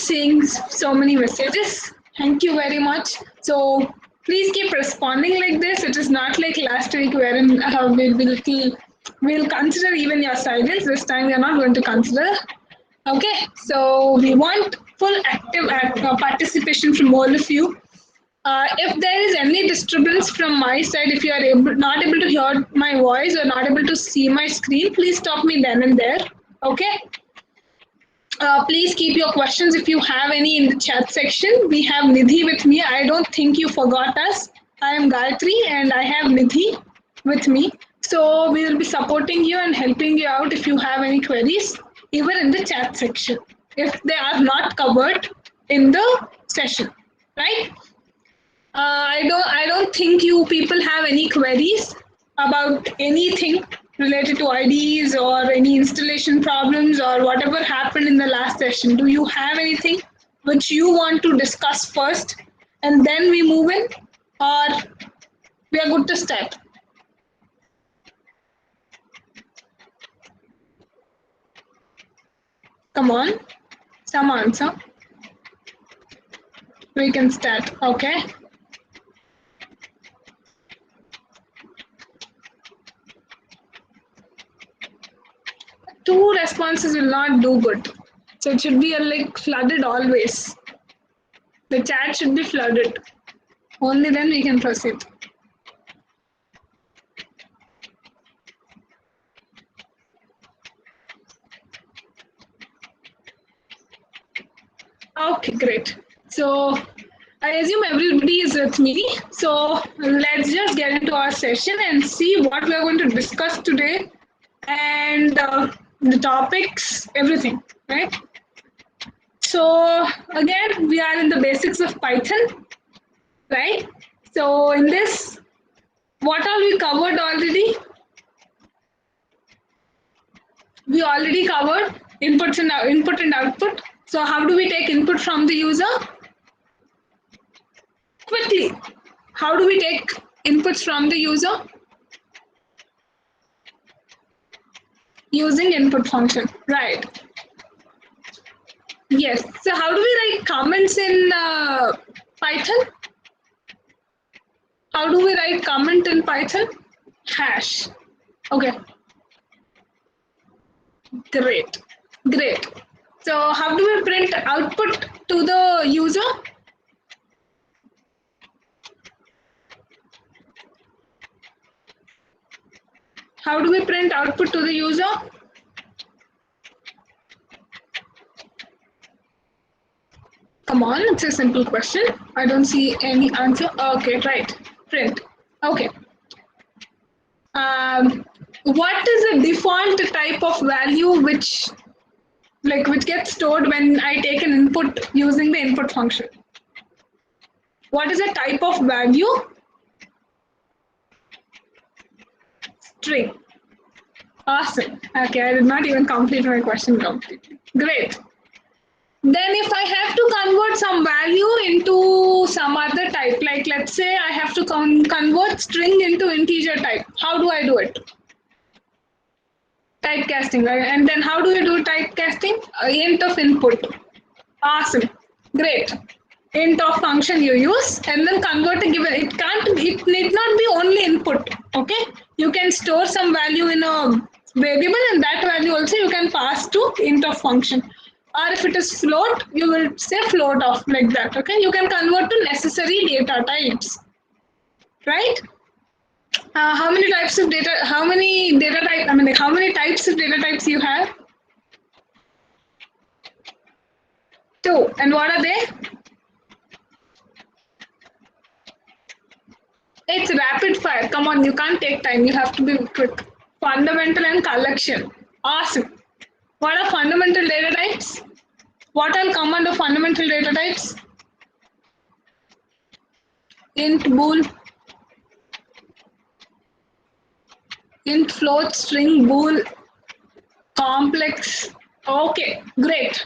seeing so many messages. Thank you very much. So please keep responding like this. It is not like last week wherein we'll consider even your silence. This time we are not going to consider. Okay, so we want full active participation from all of you. If there is any disturbance from my side, if you are not able to hear my voice or not able to see my screen, please stop me then and there. Okay. Please keep your questions if you have any in the chat section. We have Nidhi with me. I don't think you forgot us. I am Gayatri and I have Nidhi with me. So we will be supporting you and helping you out if you have any queries, even in the chat section, if they are not covered in the session, right? I don't think you people have any queries about anything related to IDs or any installation problems or whatever happened in the last session. Do you have anything which you want to discuss first and then we move in, or we are good to start? Come on, some answer. We can start, okay? Two responses will not do good. So it should be like flooded always. The chat should be flooded. Only then we can proceed. Okay, great. So I assume everybody is with me. So let's just get into our session and see what we are going to discuss today and the topics, everything, right? So again, we are in the basics of Python, right? So in this, what all we covered already? We already covered input and output. So how do we take input from the user? Quickly, how do we take inputs from the user? Using input function, right? Yes. So how do we write comments in Python? How do we write comment in Python? Hash. Okay. Great. Great. So how do we print output to the user? How do we print output to the user? Come on, it's a simple question. I don't see any answer. Okay, right. Print. Okay. What is the default type of value which gets stored when I take an input using the input function? What is the type of value? String. Awesome. Okay, I did not even complete my question completely. Great. Then if I have to convert some value into some other type, like let's say I have to convert string into integer type, how do I do it? Typecasting, right? And then how do we do typecasting? Int of input. Awesome. Great. Int of function you use and then convert a given. It need not be only input. Okay. You can store some value in a variable and that value also you can pass to int of function. Or if it is float, you will say float of like that. Okay. You can convert to necessary data types. Right? How many types of data? How many data types? I mean, like how many types of data types you have? 2. And what are they? It's rapid fire. Come on, you can't take time. You have to be quick. Fundamental and collection. Awesome. What are fundamental data types? What all come under fundamental data types? Int, bool, int, float, string, bool, complex. Okay, great.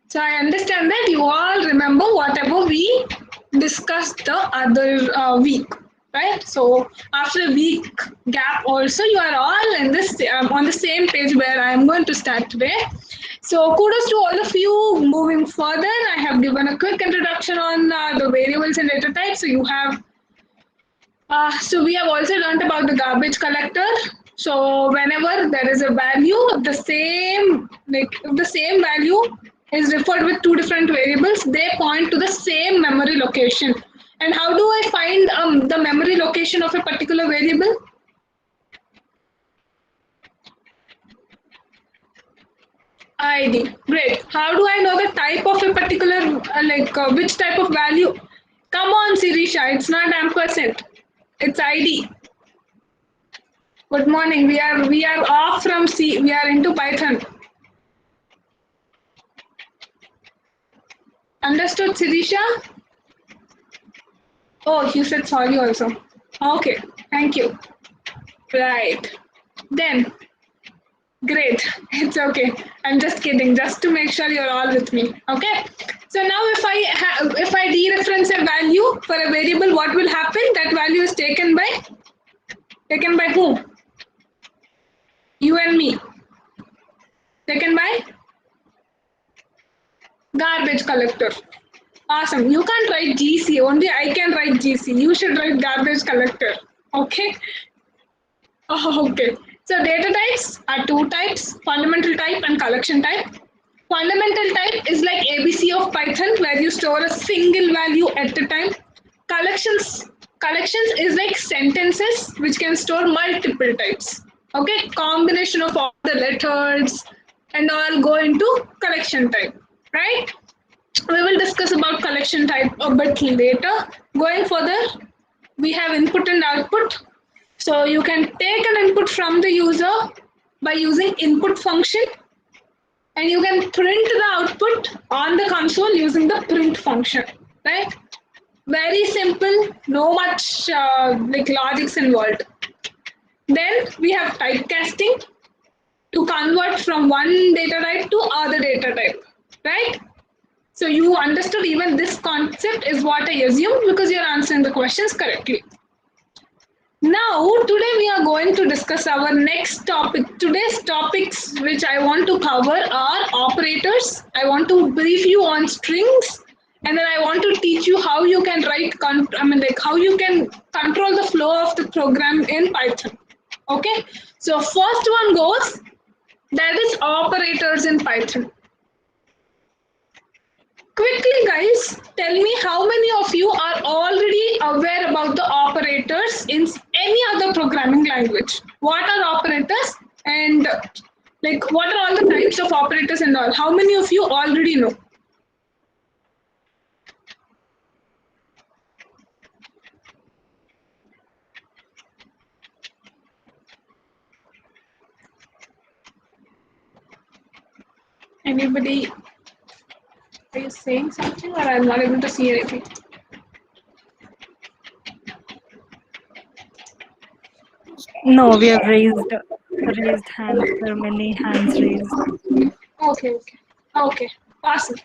So I understand that you all remember whatever we discussed the other week, right? So after a week gap also, you are all in this on the same page where I am going to start today. So kudos to all of you. Moving further, I have given a quick introduction on the variables and data types. So you have, so we have also learned about the garbage collector. So whenever there is a value of the same, like if the same value is referred with two different variables, they point to the same memory location. And how do I find the memory location of a particular variable? ID. Great. How do I know the type of a particular, which type of value? Come on, Sirisha, it's not ampersand. It's ID. Good morning. We are off from C. We are into Python. Understood, Sirisha? Oh, you said sorry also. Okay, thank you. Right. Then, great. It's okay. I'm just kidding, just to make sure you're all with me. Okay. So now, if I dereference a value for a variable, what will happen? That value is taken by who? You and me. Taken by garbage collector. Awesome. You can't write GC. Only I can write GC. You should write garbage collector. Okay. Oh, okay. So data types are two types: fundamental type and collection type. Fundamental type is like ABC of Python, where you store a single value at a time. Collections is like sentences which can store multiple types. Okay, combination of all the letters and all go into collection type, right? We will discuss about collection type a bit later. Going further, we have input and output. So you can take an input from the user by using input function, and you can print the output on the console using the print function, right? Very simple, no much like logics involved. Then we have typecasting to convert from one data type to other data type, right? So you understood even this concept is what I assume because you're answering the questions correctly. Now, today we are going to discuss our next topic. Today's topics which I want to cover are operators. I want to brief you on strings, and then I want to teach you how you can how you can control the flow of the program in Python. Okay, so first one goes, that is operators in Python. Quickly, guys, tell me how many of you are already aware about the operators in any other programming language? What are operators and like what are all the types of operators and all? How many of you already know? Anybody is saying something or I'm not able to see anything? No, we have raised hands. There are many hands raised. Okay. Okay. Awesome.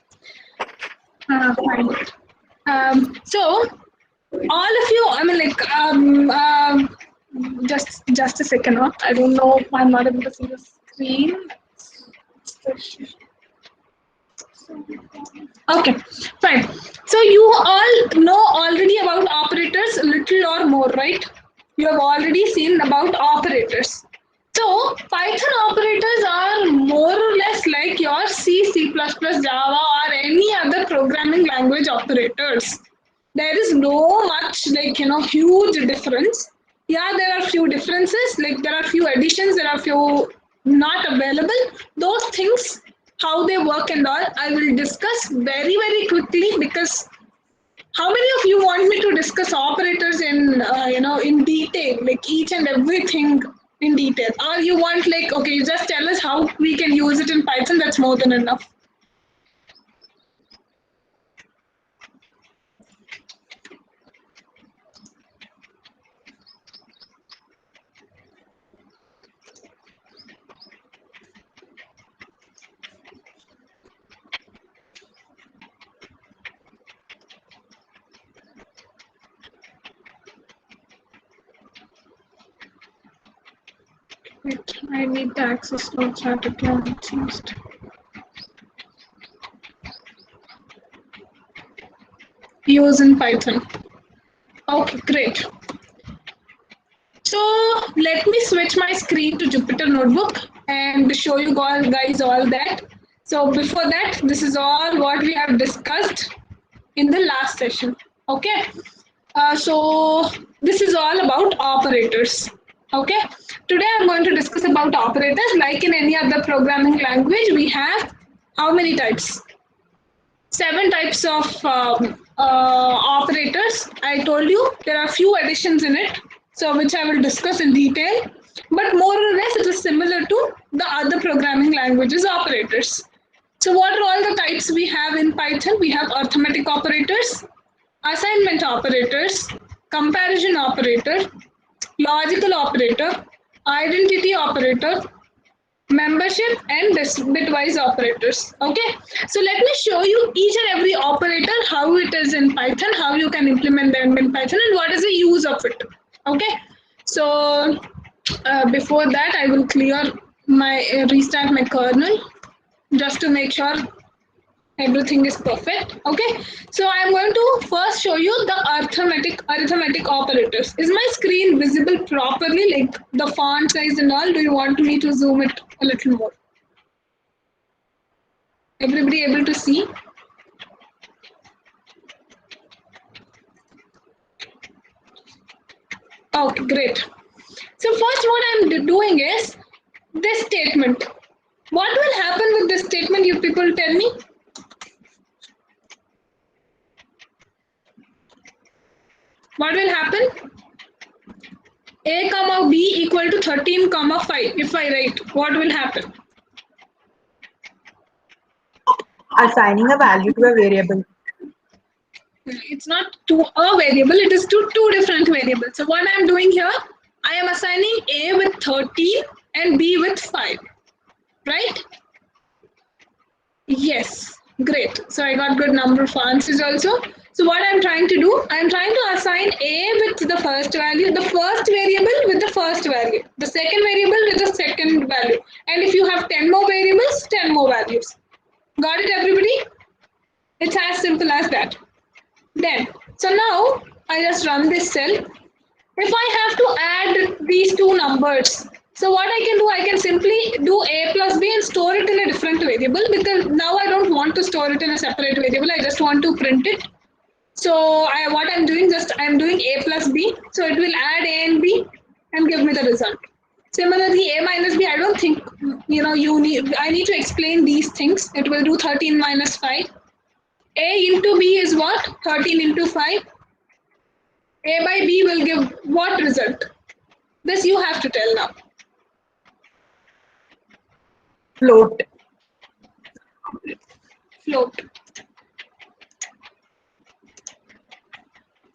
Fine. So all of you, just a second. Huh? I don't know if I'm not able to see the screen. Okay, fine. So you all know already about operators, little or more, right? You have already seen about operators. So Python operators are more or less like your C, C++, Java, or any other programming language operators. There is no much huge difference. Yeah, there are few differences, like there are few additions, there are few not available. Those things, how they work and all, I will discuss very, very quickly because how many of you want me to discuss operators in detail, like each and everything in detail, or you want like okay, you just tell us how we can use it in Python? That's more than enough. Wait, I need the access to chat account first. use in Python. Okay, great. So let me switch my screen to Jupyter Notebook and show you all guys all that. So before that, this is all what we have discussed in the last session. Okay. So this is all about operators. Okay. Today I'm going to discuss about operators. Like in any other programming language, we have how many types? 7 types of operators. I told you there are few additions in it, so which I will discuss in detail. But more or less, it is similar to the other programming languages operators. So, what are all the types we have in Python? We have arithmetic operators, assignment operators, comparison operator, logical operator, identity operator, membership and bitwise operators. Okay, so let me show you each and every operator, how it is in Python, how you can implement them in Python, and what is the use of it. Okay, so before that I will clear my restart my kernel just to make sure everything is perfect. Okay, so I'm going to first show you the arithmetic operators. Is my screen visible properly, like the font size and all? Do you want me to zoom it a little more? Everybody able to see? Okay, great. So first what I'm doing is this statement. What will happen with this statement, you people tell me? What will happen? A comma B equal to 13 comma 5. If I write, what will happen? Assigning a value to a variable. It's not to a variable, it is to two different variables. So what I'm doing here, I am assigning A with 13 and B with 5. Right? Yes, great. So I got good number of answers also. So what I'm trying to do, I'm trying to assign A with the first value, the first variable with the first value, the second variable with the second value. And if you have 10 more variables, 10 more values. Got it, everybody? It's as simple as that. Then, so now I just run this cell. If I have to add these two numbers, so what I can do, I can simply do A plus B and store it in a different variable, because now I don't want to store it in a separate variable. I just want to print it. So what I'm doing, just I'm doing A plus B. So it will add A and B and give me the result. Similarly, A minus B, I don't think, I need to explain these things. It will do 13 minus 5. A into B is what? 13 into 5. A by B will give what result? This you have to tell now. Float. Float.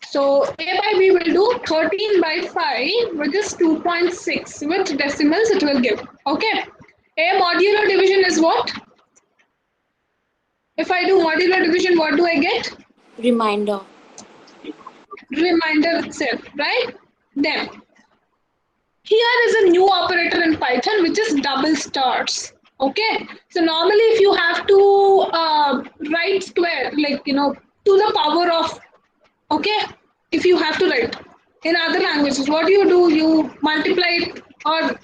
So A by B will do 13 by 5, which is 2.6. With decimals it will give. Okay. A modular division is what? If I do modular division, what do I get? Reminder. Reminder itself, right? Then, here is a new operator in Python, which is double stars. Okay, so normally if you have to write square, like, to the power of, okay, if you have to write in other languages, what do? You multiply it, or,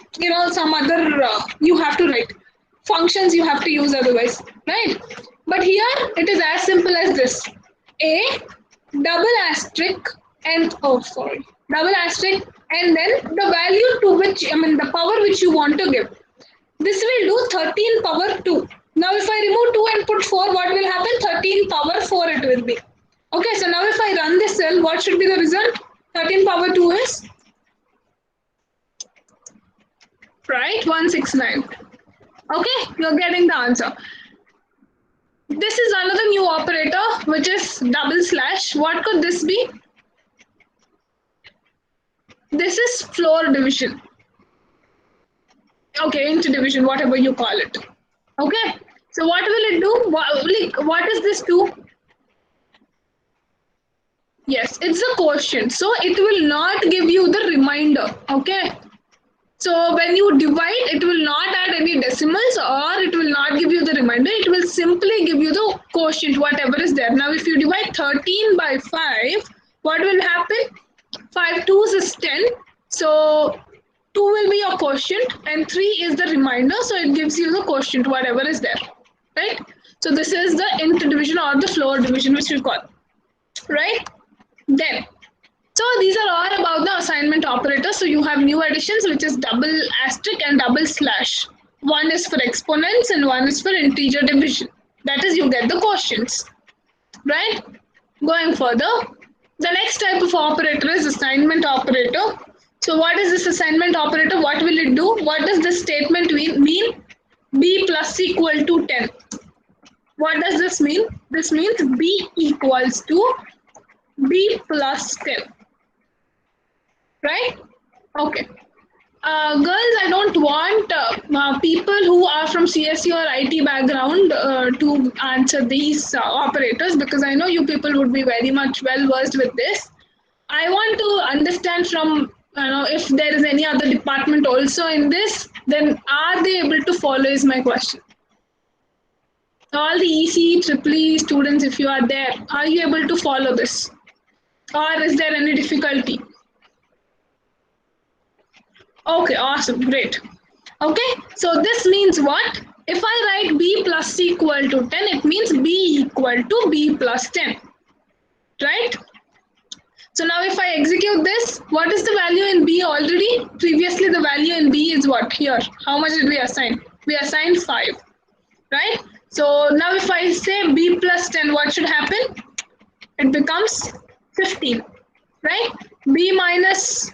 some other, you have to write. Functions you have to use otherwise, right? But here it is as simple as this. A double asterisk and double asterisk, and then the value to which, the power which you want to give. This will do 13 power 2. Now if I remove 2 and put 4, what will happen? 13 power 4 it will be. Okay, so now if I run this cell, what should be the result? 13 power 2 is, right, 169. Okay, you're getting the answer. This is another new operator, which is double slash. What could this be? This is floor division. Okay, into division, whatever you call it. Okay, so what will it do? What does this do? Yes, it's a quotient. So it will not give you the reminder. Okay. So when you divide, it will not add any decimals or it will not give you the remainder. It will simply give you the quotient, whatever is there. Now, if you divide 13 by 5, what will happen? 5 twos is 10. So 2 will be your quotient and 3 is the remainder. So it gives you the quotient, whatever is there. Right? So this is the interdivision or the floor division, which we call. Right? Then so these are all about the assignment operators. So you have new additions, which is double asterisk and double slash. One is for exponents and one is for integer division. That is, you get the quotients, right? Going further, the next type of operator is assignment operator. So what is this assignment operator? What will it do? What does this statement mean? B plus equal to 10. What does this mean? This means B equals to B plus 10. Right? Okay. Girls, I don't want people who are from CSE or IT background to answer these operators because I know you people would be very much well versed with this. I want to understand from if there is any other department also in this, then are they able to follow is my question. All the EC, Triple E students, if you are there, are you able to follow this? Or is there any difficulty? Okay, awesome, great. Okay, so this means what? If I write B plus C equal to 10, it means B equal to B plus 10, right? So now if I execute this, what is the value in B already? Previously the value in B is what? Here, how much did we assign? We assigned 5, right? So now if I say B plus 10, what should happen? It becomes 15, right? B minus,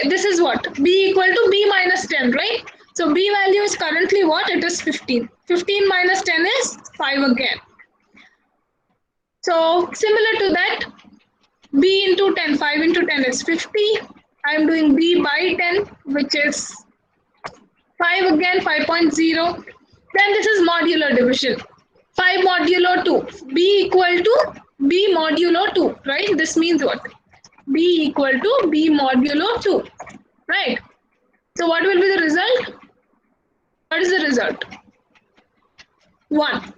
this is what? B equal to B minus 10, right? So B value is currently what? It is 15. 15 minus 10 is 5 again. So similar to that, B into 10, 5 into 10 is 50. I am doing B by 10, which is 5 again, 5.0. Then this is modular division. 5 modulo 2. B equal to B modulo 2, right? This means what? B equal to B modulo 2, right? So what will be the result? What is the result? 1.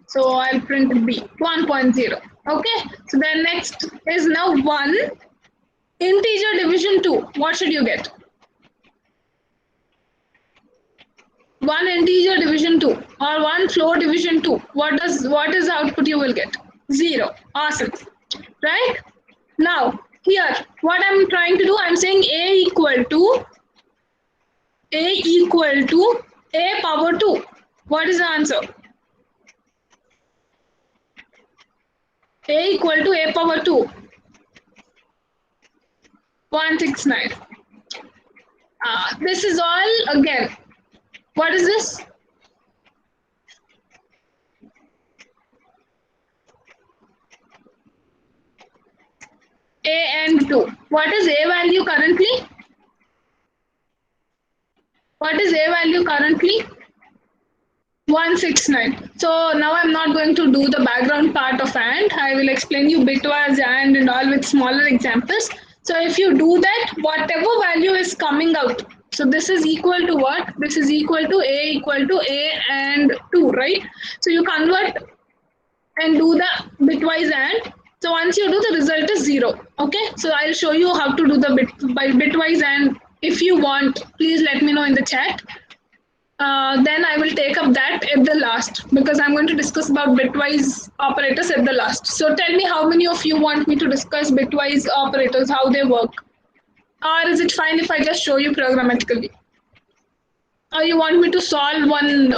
So I'll print B, 1.0. Okay, so then next is now 1. Integer division 2. What should you get? 1 integer division 2 or 1 floor division 2. What is the output you will get? 0. Awesome. Right? Now, here, what I'm trying to do, I'm saying A equal to A power 2. What is the answer? A equal to A power 2. 169. This is all again. What is this? A and 2. What is A value currently? What is A value currently? 169. So now I'm not going to do the background part of AND. I will explain you bitwise AND and all with smaller examples. So if you do that, whatever value is coming out, so this is equal to what? This is equal to A and 2, right? So you convert and do the bitwise AND. So once you do, the result is 0. Okay, so I'll show you how to do the bitwise AND. If you want, please let me know in the chat. Then I will take up that at the last because I'm going to discuss about bitwise operators at the last. So tell me how many of you want me to discuss bitwise operators, how they work. Or is it fine if I just show you programmatically? Or you want me to solve one,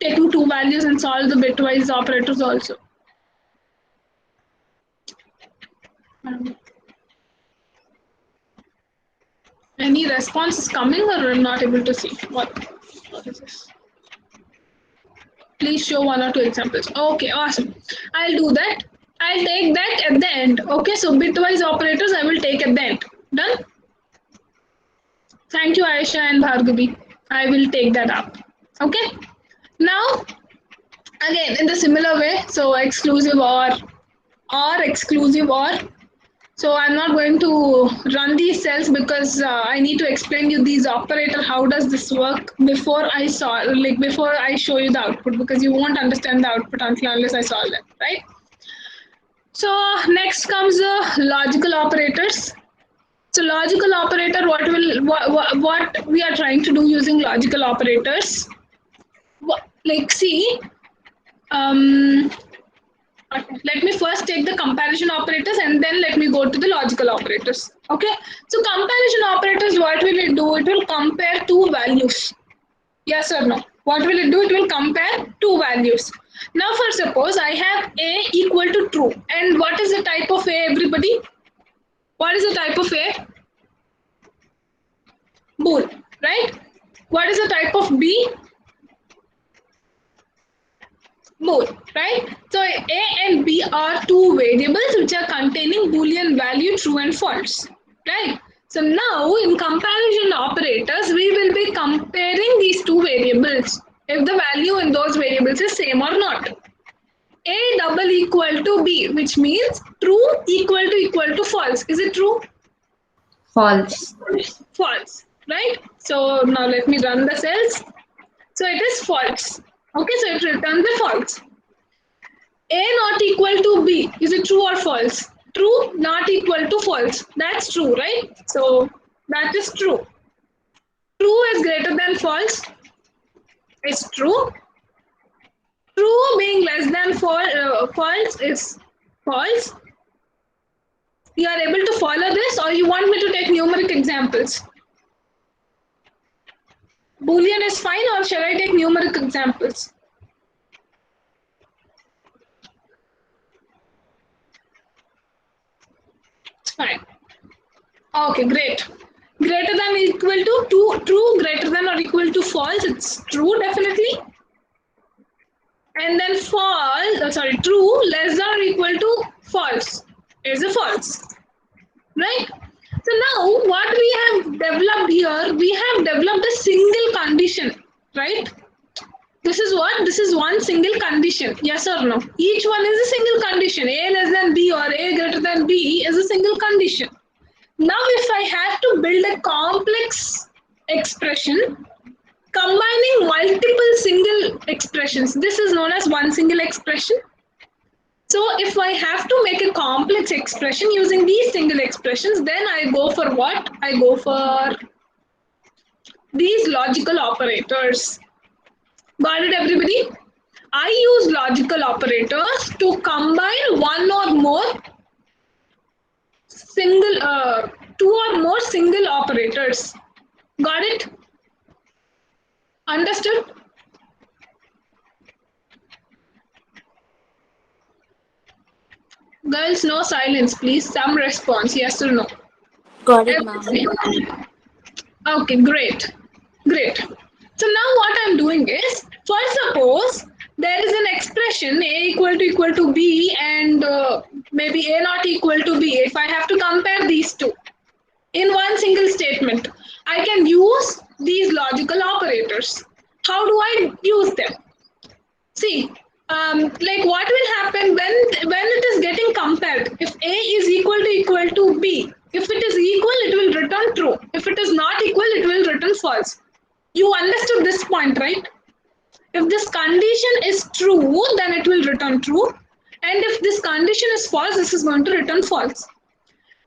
taking 2 values and solve the bitwise operators also? Any response is coming or I'm not able to see? What is this? Please show 1 or 2 examples. Okay, awesome. I'll do that. I'll take that at the end. Okay, so bitwise operators I will take at the end. Done? Thank you, Aisha and Bhargavi. I will take that up. Okay. Now, again, in the similar way, so exclusive or exclusive or. So I'm not going to run these cells because I need to explain you these operator. How does this work before before I show you the output, because you won't understand the output unless I solve them, right? So next comes the logical operators. So logical operator, what we are trying to do using logical operators? Like see, um, let me first take the comparison operators and then let me go to the logical operators. Okay. So comparison operators, what will it do? It will compare two values. Yes or no? What will it do? It will compare two values. Now, for suppose I have A equal to true, and what is the type of A? Everybody, what is the type of A? Bool, right? What is the type of B? Bool, right? So A and B are two variables which are containing Boolean value true and false, right? So now in comparison operators, we will be comparing these two variables if the value in those variables is same or not. A double equal to B, which means true equal to false. Is it true? False. False, right? So now let me run the cells. So it is false. Okay, so it returns the false. A not equal to B. Is it true or false? True not equal to false. That's true, right? So that is true. True is greater than false. It's true. True being less than false is false. You are able to follow this, or you want me to take numeric examples? Boolean is fine, or shall I take numeric examples? It's fine. Okay, great. Greater than equal to true, greater than or equal to false. It's true, definitely. And then true less than or equal to false is a false, right? So now what we have developed here, we have developed a single condition, right? This is what? This is one single condition, yes or no? Each one is a single condition. A less than B or A greater than B is a single condition. Now if I have to build a complex expression, combining multiple single expressions, this is known as one single expression. So if I have to make a complex expression using these single expressions, then I go for what? I go for these logical operators. Got it, everybody? I use logical operators to combine one or more two or more single operators. Got it? Understood? Girls, no silence, please. Some response, yes or no. Got it, ma'am. Okay, great. Great. So now what I'm doing is, for suppose there is an expression A equal to B and maybe A not equal to B. If I have to compare these two in one single statement, I can use these logical operators. How do I use them? See, like what will happen when it is getting compared? If A is equal to B, if it is equal, it will return true. If it is not equal, it will return false. You understood this point, right? If this condition is true, then it will return true. And if this condition is false, this is going to return false.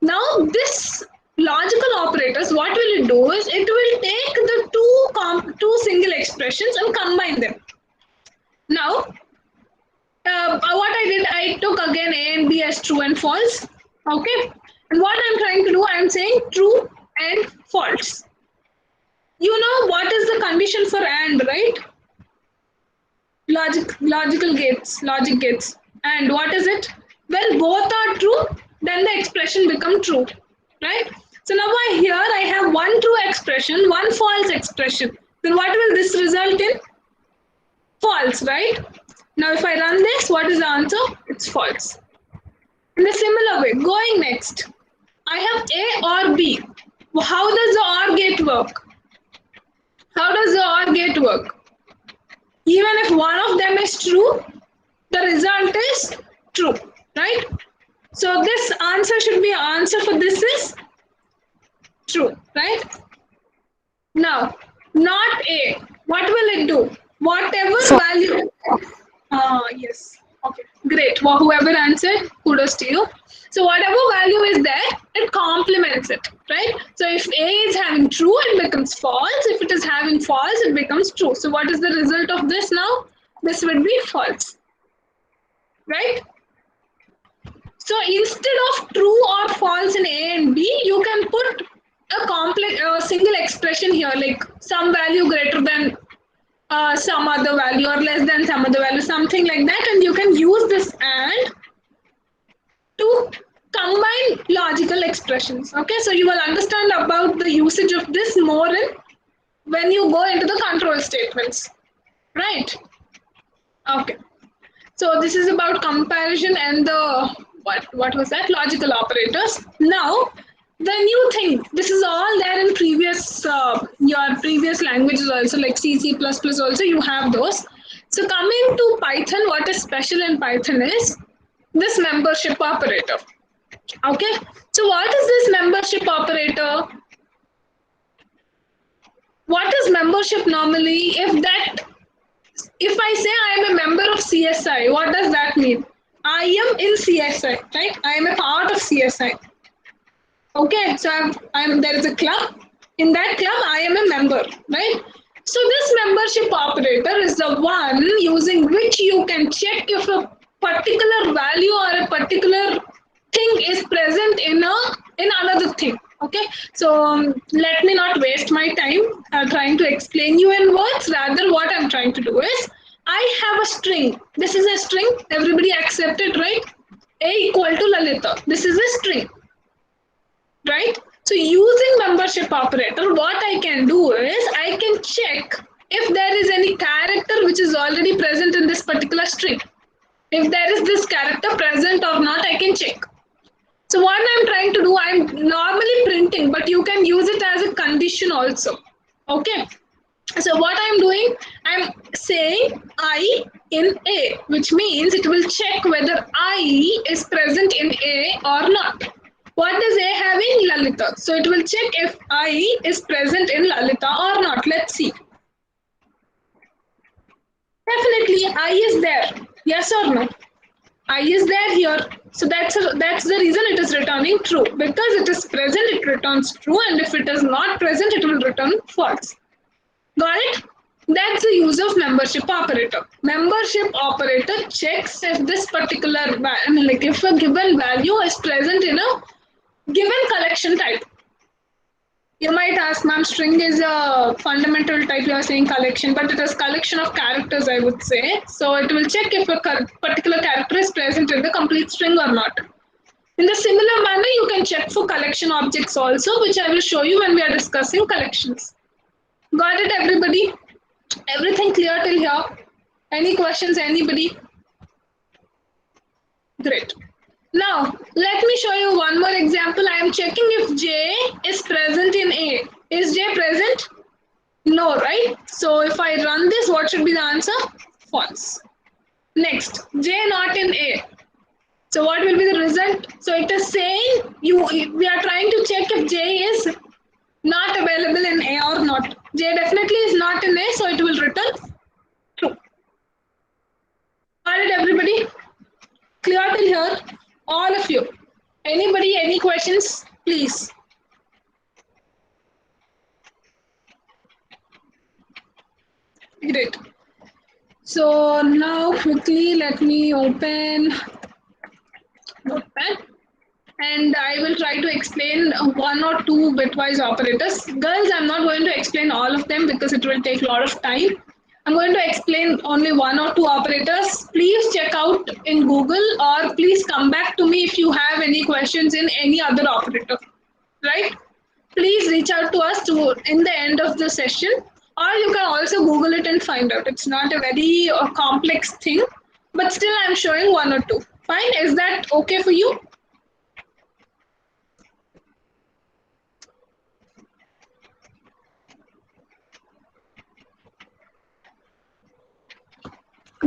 Now, this logical operators, what will it do is it will take the two single expressions and combine them. Now, what I did, I took again A and B as true and false. Okay. And what I'm trying to do, I'm saying true and false. You know what is the condition for AND, right? Logic gates. And what is it? When both are true, then the expression becomes true, right? So now here I have one true expression, one false expression. Then what will this result in? False, right? Now if I run this, what is the answer? It's false. In a similar way, going next, I have A or B. How does the OR gate work? How does the OR gate work? Even if one of them is true, the result is true, right? So this answer for this is true, right? Now, not A. What will it do? Whatever value. Yes. Okay. Great. Well, whoever answered, kudos to you. So whatever value is there, it complements it, right? So if A is having true, it becomes false. If it is having false, it becomes true. So what is the result of this now? This would be false, right? So instead of true or false in A and B, you can put a single expression here, like some value greater than some other value or less than some other value, something like that, and you can use this and to combine logical expressions. Okay, so you will understand about the usage of this more in when you go into the control statements, right? Okay. So this is about comparison and the what was that? Logical operators. Now the new thing. This is all there in previous your previous languages also, like C, C++ also you have those. So coming to Python, what is special in Python is this membership operator. Okay. So what is this membership operator? What is membership normally? If I say I am a member of CSI, what does that mean? I am in CSI, right? I am a part of CSI. Okay, so there is a club. In that club, I am a member, right? So this membership operator is the one using which you can check if a particular value or a particular thing is present in another thing. Okay, so let me not waste my time trying to explain you in words. Rather, what I'm trying to do is I have a string. This is a string. Everybody accept it, right? A equal to Lalita. This is a string, right? So using membership operator, what I can do is I can check if there is any character which is already present in this particular string. If there is this character present or not, I can check. So what I'm trying to do, I'm normally printing, but you can use it as a condition also. Okay. So what I'm doing, I'm saying I in A, which means it will check whether I is present in A or not. What does A have in Lalita? So it will check if I is present in Lalita or not. Let's see. Definitely I is there. Yes or no? I is there here. So that's the reason it is returning true. Because it is present, it returns true. And if it is not present, it will return false. Got it? That's the use of membership operator. Membership operator checks if this particular, like if a given value is present in a given collection type. You might ask, ma'am, string is a fundamental type, you are saying collection, but it is collection of characters, I would say. So it will check if a particular character is present in the complete string or not. In the similar manner, you can check for collection objects also, which I will show you when we are discussing collections. Got it, everybody? Everything clear till here? Any questions, anybody? Great. Now, let me show you one more example. I am checking if J is present in A. Is J present? No, right? So if I run this, what should be the answer? False. Next, J not in A. So what will be the result? So it is saying we are trying to check if J is not available in A or not. J definitely is not in A, so it will return true. Got it, everybody? Clear till here? All of you. Anybody, any questions? Please. Great. So now quickly let me open Notepad and I will try to explain one or two bitwise operators. Girls, I'm not going to explain all of them because it will take a lot of time. I'm going to explain only one or two operators. Please check out in Google or please come back to me if you have any questions in any other operator, right? Please reach out to us in the end of the session or you can also Google it and find out. It's not a very complex thing, but still I'm showing one or two. Fine, is that okay for you?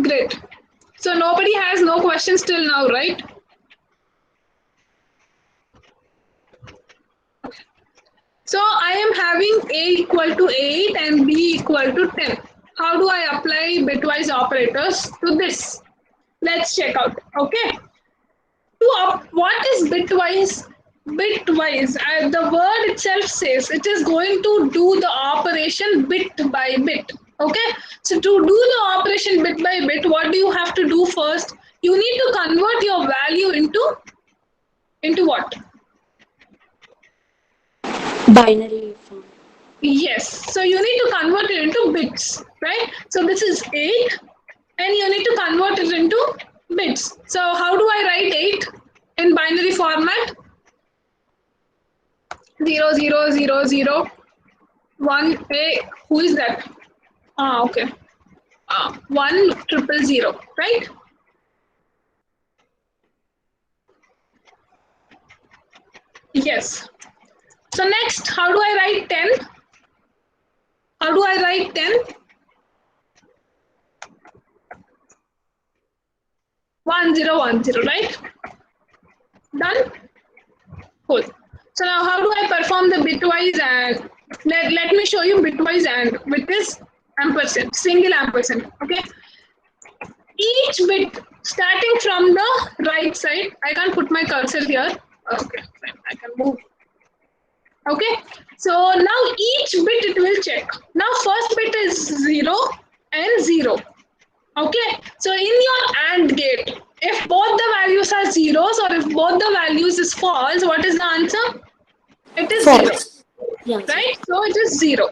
Great. So nobody has no questions till now, right? So I am having A equal to 8 and B equal to 10. How do I apply bitwise operators to this? Let's check out. Okay. What is bitwise? Bitwise, the word itself says it is going to do the operation bit by bit. Okay, so to do the operation bit by bit, what do you have to do first? You need to convert your value into what? Binary form. Yes, so you need to convert it into bits, right? So this is 8 and you need to convert it into bits. So how do I write 8 in binary format? 0 0 0 0 1 A. Who is that? Okay. 1 triple 0, right? Yes. So next, how do I write 10? How do I write 10? 1 0 1 0, right? Done? Cool. So now how do I perform the bitwise and let me show you bitwise and with this ampersand, single ampersand. Okay. Each bit starting from the right side, I can put my cursor here. Okay, fine, I can move. Okay, so now each bit it will check. Now first bit is 0 and 0. Okay, so in your AND gate, if both the values are zeros or if both the values is false, what is the answer? It is 0, False. Yeah. right? So it is 0,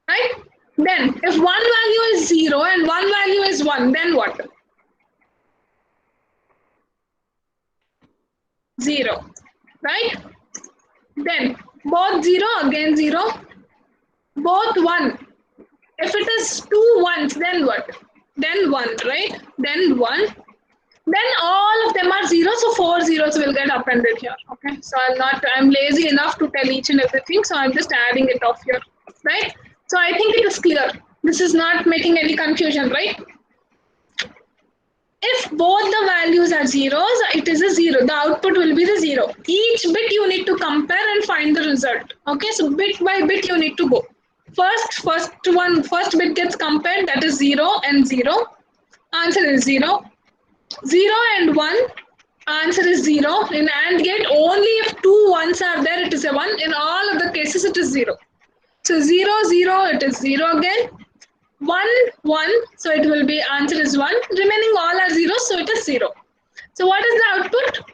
right? Then if one value is 0 and one value is 1, then what? 0, right? Then both 0, again 0, both 1. If it is 2 ones, then what? Then 1, right? Then 1. Then all of them are 0, so 4 zeros will get appended here. Okay, so I'm lazy enough to tell each and everything, so I'm just adding it off here, right? So I think it is clear. This is not making any confusion, right? If both the values are zeros, it is a 0. The output will be the 0. Each bit you need to compare and find the result. Okay, so bit by bit you need to go. First bit gets compared, that is 0 and 0. Answer is 0. 0 and 1, answer is 0. In AND gate, only if 2 ones are there, it is a 1. In all other cases, it is 0. So 0, 0, it is 0 again. 1, 1, so it will be answer is 1. Remaining all are 0, so it is 0. So what is the output?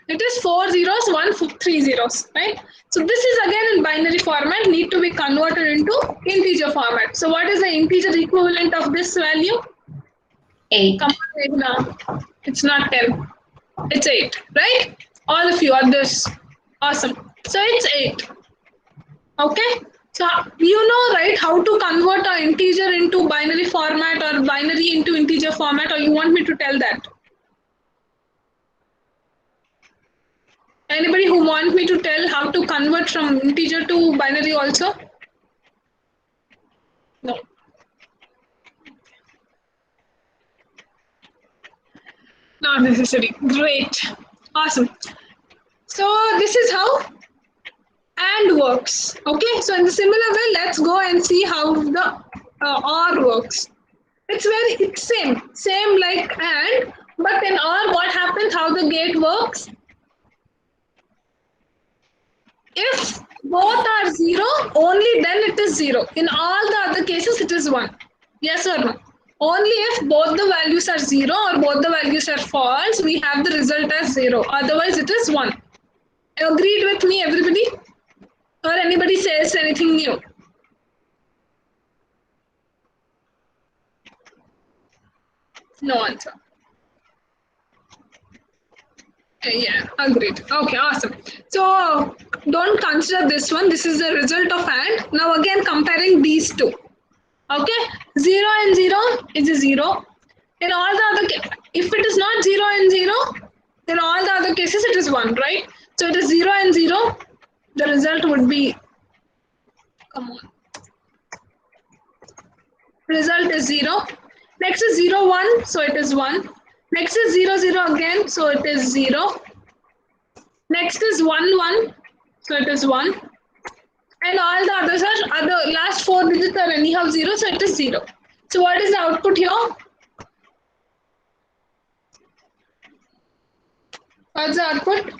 It is 4 zeros, 1, 3 zeros, right? So this is again in binary format, need to be converted into integer format. So what is the integer equivalent of this value? 8. Come on, now. It's not 10. It's 8, right? All of you are this. Awesome. So it's 8. Okay? So you know, right, how to convert an integer into binary format or binary into integer format, or you want me to tell that? Anybody who want me to tell how to convert from integer to binary also? No. Not necessary. Great. Awesome. So this is how AND works. Okay, so in the similar way, let's go and see how the OR works. It's same like AND, but in OR, what happens? How the gate works? If both are 0, only then it is 0. In all the other cases, it is 1. Yes or no? Only if both the values are 0 or both the values are false, we have the result as 0. Otherwise, it is 1. Agreed with me, everybody? Or anybody says anything new? No answer. Yeah, agreed. Okay, awesome. So don't consider this one. This is the result of AND. Now again comparing these two. Okay, 0 and 0 is a 0. In all the other, if it is not 0 and 0, in all the other cases it is 1, right? So it is 0 and 0. The result would be, come on. Result is 0. Next is 0, 1, so it is 1. Next is 0, 0 again, so it is 0. Next is 1, 1. So it is 1. And all the others are other last 4 digits are anyhow 0, so it is 0. So what is the output here? What's the output?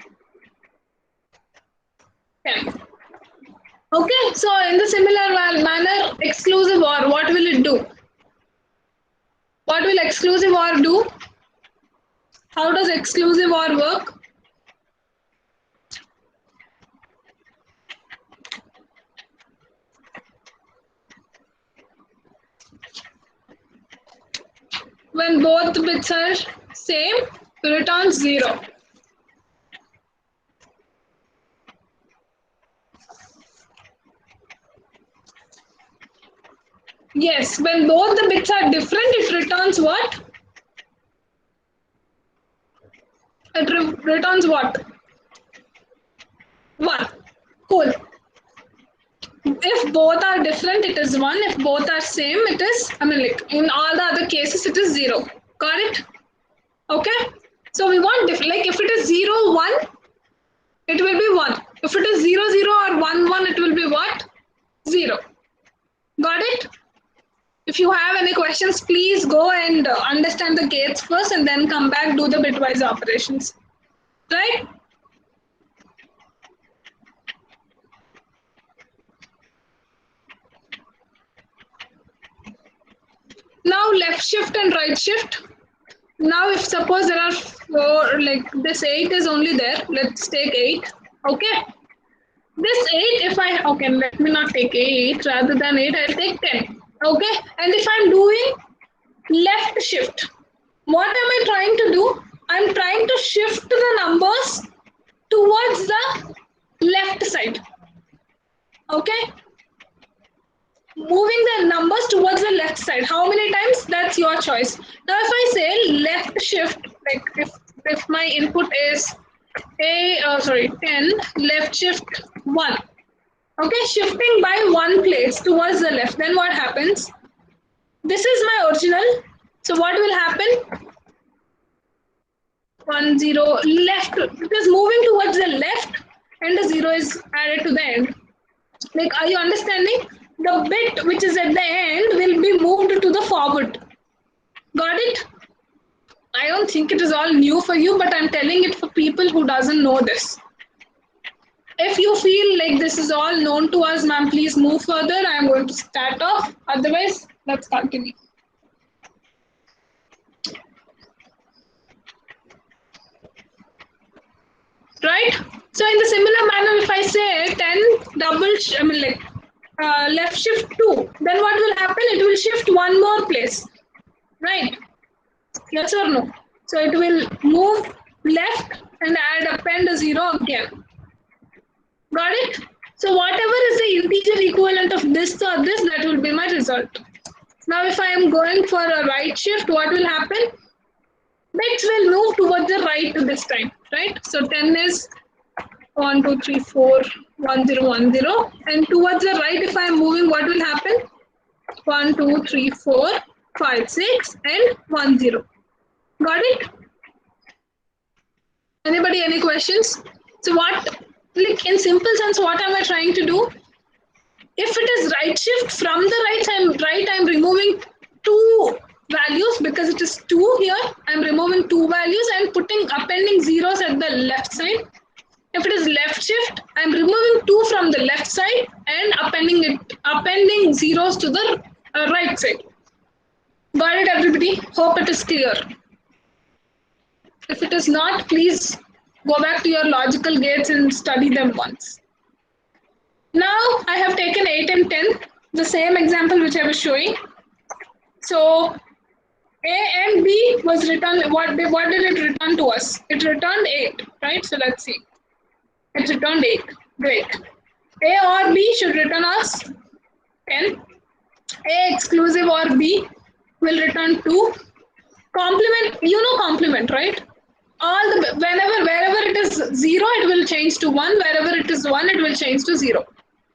10. Okay, so in the similar manner, exclusive OR, what will it do? What will exclusive OR do? How does exclusive OR work? When both bits are same, returns 0. Yes, when both the bits are different, it returns what? It returns what? 1. Cool. If both are different, it is 1. If both are same, it is, like in all the other cases, it is 0. Got it? Okay? So we want different, like if it is 0, 1, it will be 1. If it is 0, 0 or 1, 1, it will be what? 0. Got it? If you have any questions, please go and understand the gates first and then come back, do the bitwise operations. Right? Now left shift and right shift. Now if suppose there are 4, like this 8 is only there, let's take 8. Okay. This 8, if I, okay, let me not take 8, rather than 8, I'll take 10. Okay. And if I'm doing left shift, what am I trying to do? I'm trying to shift the numbers towards the left side. Okay. Moving the numbers towards the left side. How many times? That's your choice. Now, if I say left shift, like if my input is 10, left shift 1. Okay, shifting by 1 place towards the left. Then what happens? This is my original. So what will happen? 1, 0, left. It is moving towards the left, and the 0 is added to the end. Like, are you understanding? The bit which is at the end will be moved to the forward. Got it? I don't think it is all new for you, but I'm telling it for people who doesn't know this. If you feel like this is all known to us, ma'am, please move further. I'm going to start off. Otherwise, let's continue. Right? So in the similar manner, if I say 10 left shift 2, then what will happen? It will shift 1 more place. Right? Yes or no? So it will move left and append a 0 again. Got it? So whatever is the integer equivalent of this or this, that will be my result. Now if I am going for a right shift, what will happen? Bits will move towards the right this time, right? So 10 is 1, 2, 3, 4, 1, 0, 1, 0. And towards the right, if I am moving, what will happen? 1, 2, 3, 4, 5, 6, and 1, 0. Got it? Anybody, any questions? So what, like in simple sense, what am I trying to do? If it is right shift from the right, I'm removing 2 values because it is 2 here. I'm removing 2 values and appending zeros at the left side. If it is left shift, I'm removing 2 from the left side and appending zeros to the right side. Got it, everybody? Hope it is clear. If it is not, please go back to your logical gates and study them once. Now I have taken 8 and 10, the same example which I was showing. So A and B was returned. What did it return to us? It returned 8, right? So let's see. It returned 8. Great. A or B should return us 10. A exclusive or B will return 2. Complement, you know complement, right? Wherever it is 0, it will change to 1. Wherever it is 1, it will change to 0.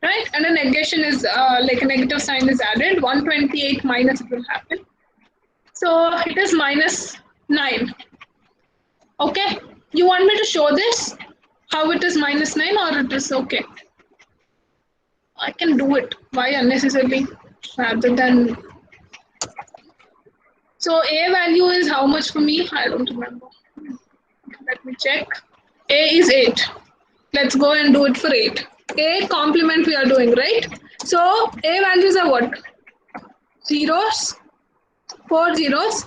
Right? And a negation is like a negative sign is added. 128 minus it will happen. So it is minus 9. Okay? You want me to show this? how it is -9 or it is okay? I can do it. Why unnecessarily? Rather than so A value is how much for me? I don't remember. Let me check. A is 8. Let's go and do it for 8. A complement we are doing, right? So A values are what? Zeros, 4 zeros,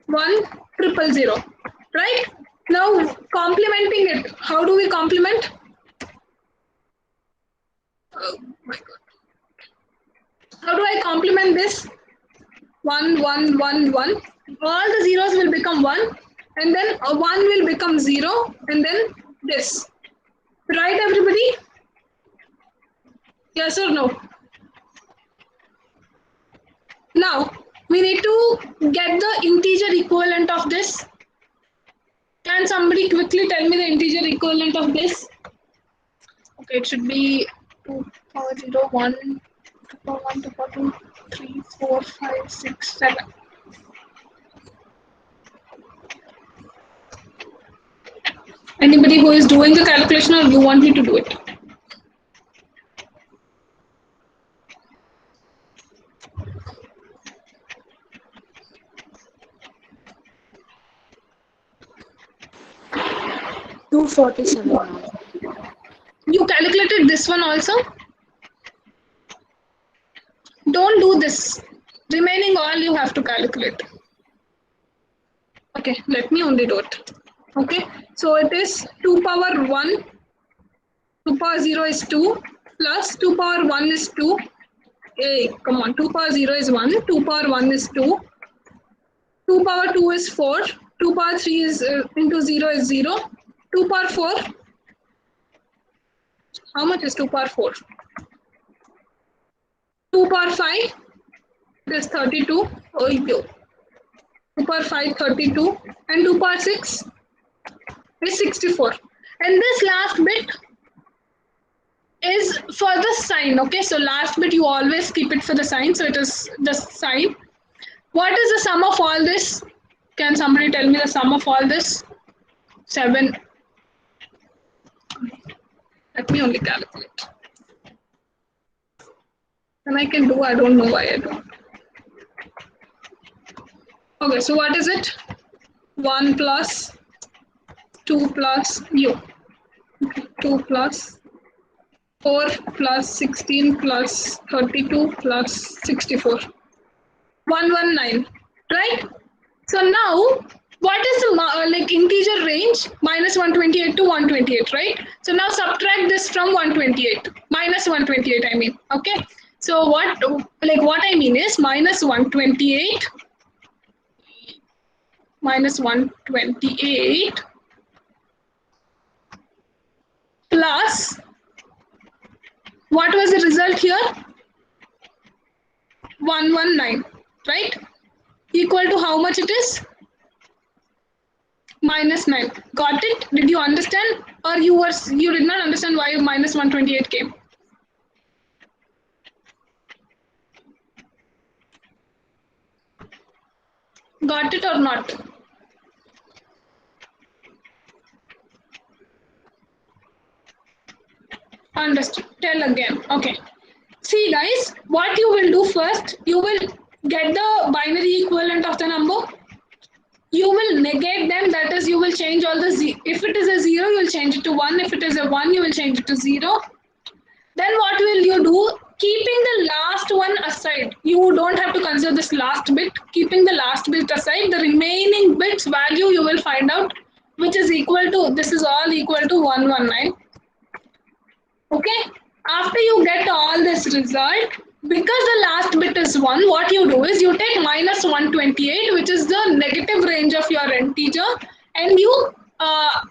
1 triple 0. Right? Now complementing it. How do we complement? Oh my god. How do I complement this? 1, 1, 1, 1. All the zeros will become 1, and then a 1 will become 0, and then this. Right, everybody? Yes or no? Now, we need to get the integer equivalent of this. Can somebody quickly tell me the integer equivalent of this? Okay, it should be 2 power 0, 1, 2 power 1, 2 power 2, 3, 4, 5, 6, 7. Anybody who is doing the calculation, or you want me to do it? Two 47 now. You calculated this one also? Don't do this. Remaining all you have to calculate. Okay, let me only do it. Okay, so it is 2 power 1, 2 power 0 is 2, plus 2 power 1 is 2. Hey, come on, 2 power 0 is 1, 2 power 1 is 2, 2 power 2 is 4, 2 power 3 is into 0 is 0, 2 power 4, how much is 2 power 4? 2 power 5 is 32, oh yo. 2 power 5, 32, and 2 power 6 is 64. And this last bit is for the sign, okay? So last bit you always keep it for the sign, so it is the sign. What is the sum of all this? Can somebody tell me the sum of all this? 7. Let me only calculate. And I can do, I don't know why I don't. Okay, so what is it? 1 plus 2 plus u. 2 plus 4 plus 16 plus 32 plus 64. 119, right? So now, what is the like integer range? Minus 128 to 128, right? So now subtract this from 128, minus 128, I mean, okay? So what I mean is minus 128 plus, what was the result here? 119, right? Equal to how much it is? Minus 9. Got it? Did you understand? Or you did not understand why minus 128 came? Got it or not? Understood. Tell again. Okay. See guys, what you will do first, you will get the binary equivalent of the number. You will negate them, that is you will change all the if it is a 0, you will change it to 1. If it is a 1, you will change it to 0. Then what will you do? Keeping the last one aside, you don't have to consider this last bit. Keeping the last bit aside, the remaining bits value you will find out, which is equal to, this is all equal to 119. Okay? After you get all this result, because the last bit is 1, what you do is you take minus 128, which is the negative range of your integer, and you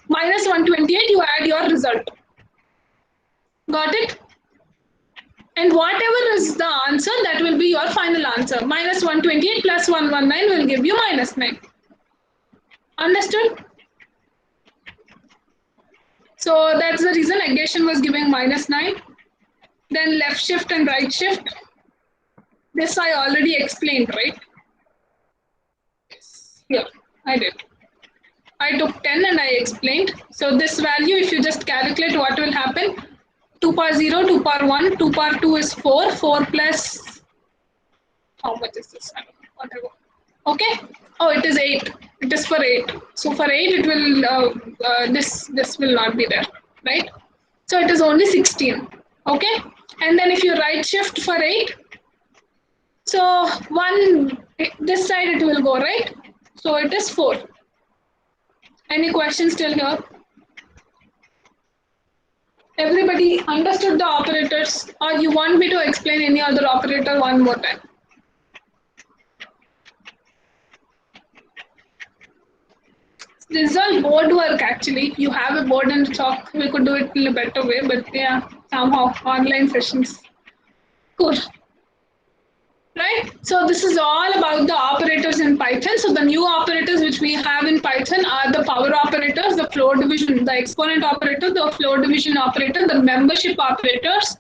minus 128, you add your result. Got it? And whatever is the answer, that will be your final answer. Minus 128 plus 119 will give you minus 9. Understood? So that's the reason negation was giving minus 9. Then left shift and right shift. This I already explained, right? Yes. Here, I did. I took 10 and I explained. So this value, if you just calculate what will happen, 2 power 0, 2 power 1, 2 power 2 is 4, 4 plus, how much is this? Whatever. Okay. Oh, it is 8. It is for 8. So for 8, it will, this will not be there, right? So it is only 16. Okay. And then if you right shift for 8, so this side it will go, right? So it is 4. Any questions till here? Everybody understood the operators, or you want me to explain any other operator one more time? This is all board work actually. You have a board and chalk. We could do it in a better way, but yeah, somehow online sessions. Cool. Right? So this is all about the operators in Python. So the new operators which we have in Python are the power operators, the floor division, the exponent operator, the floor division operator, the membership operators.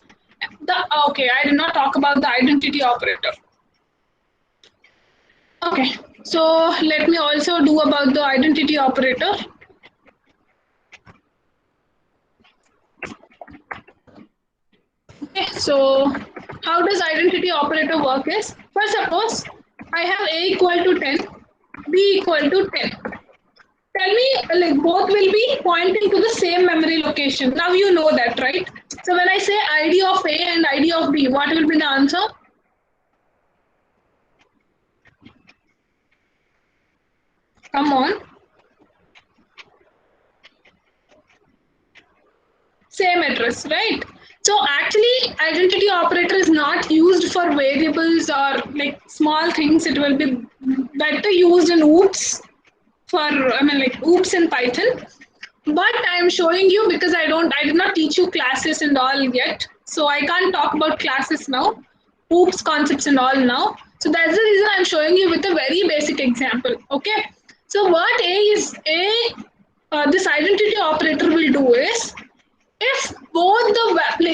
Okay, I did not talk about the identity operator. Okay, so let me also do about the identity operator. Okay, so how does identity operator work is, first suppose I have A equal to 10, B equal to 10. Tell me, like both will be pointing to the same memory location. Now you know that, right? So when I say ID of A and ID of B, what will be the answer? Come on. Same address, right? So actually, identity operator is not used for variables or like small things. It will be better used in oops like oops in Python. But I'm showing you because I did not teach you classes and all yet. So I can't talk about classes now, oops concepts and all now. So that's the reason I'm showing you with a very basic example. Okay. So what this identity operator will do is, if both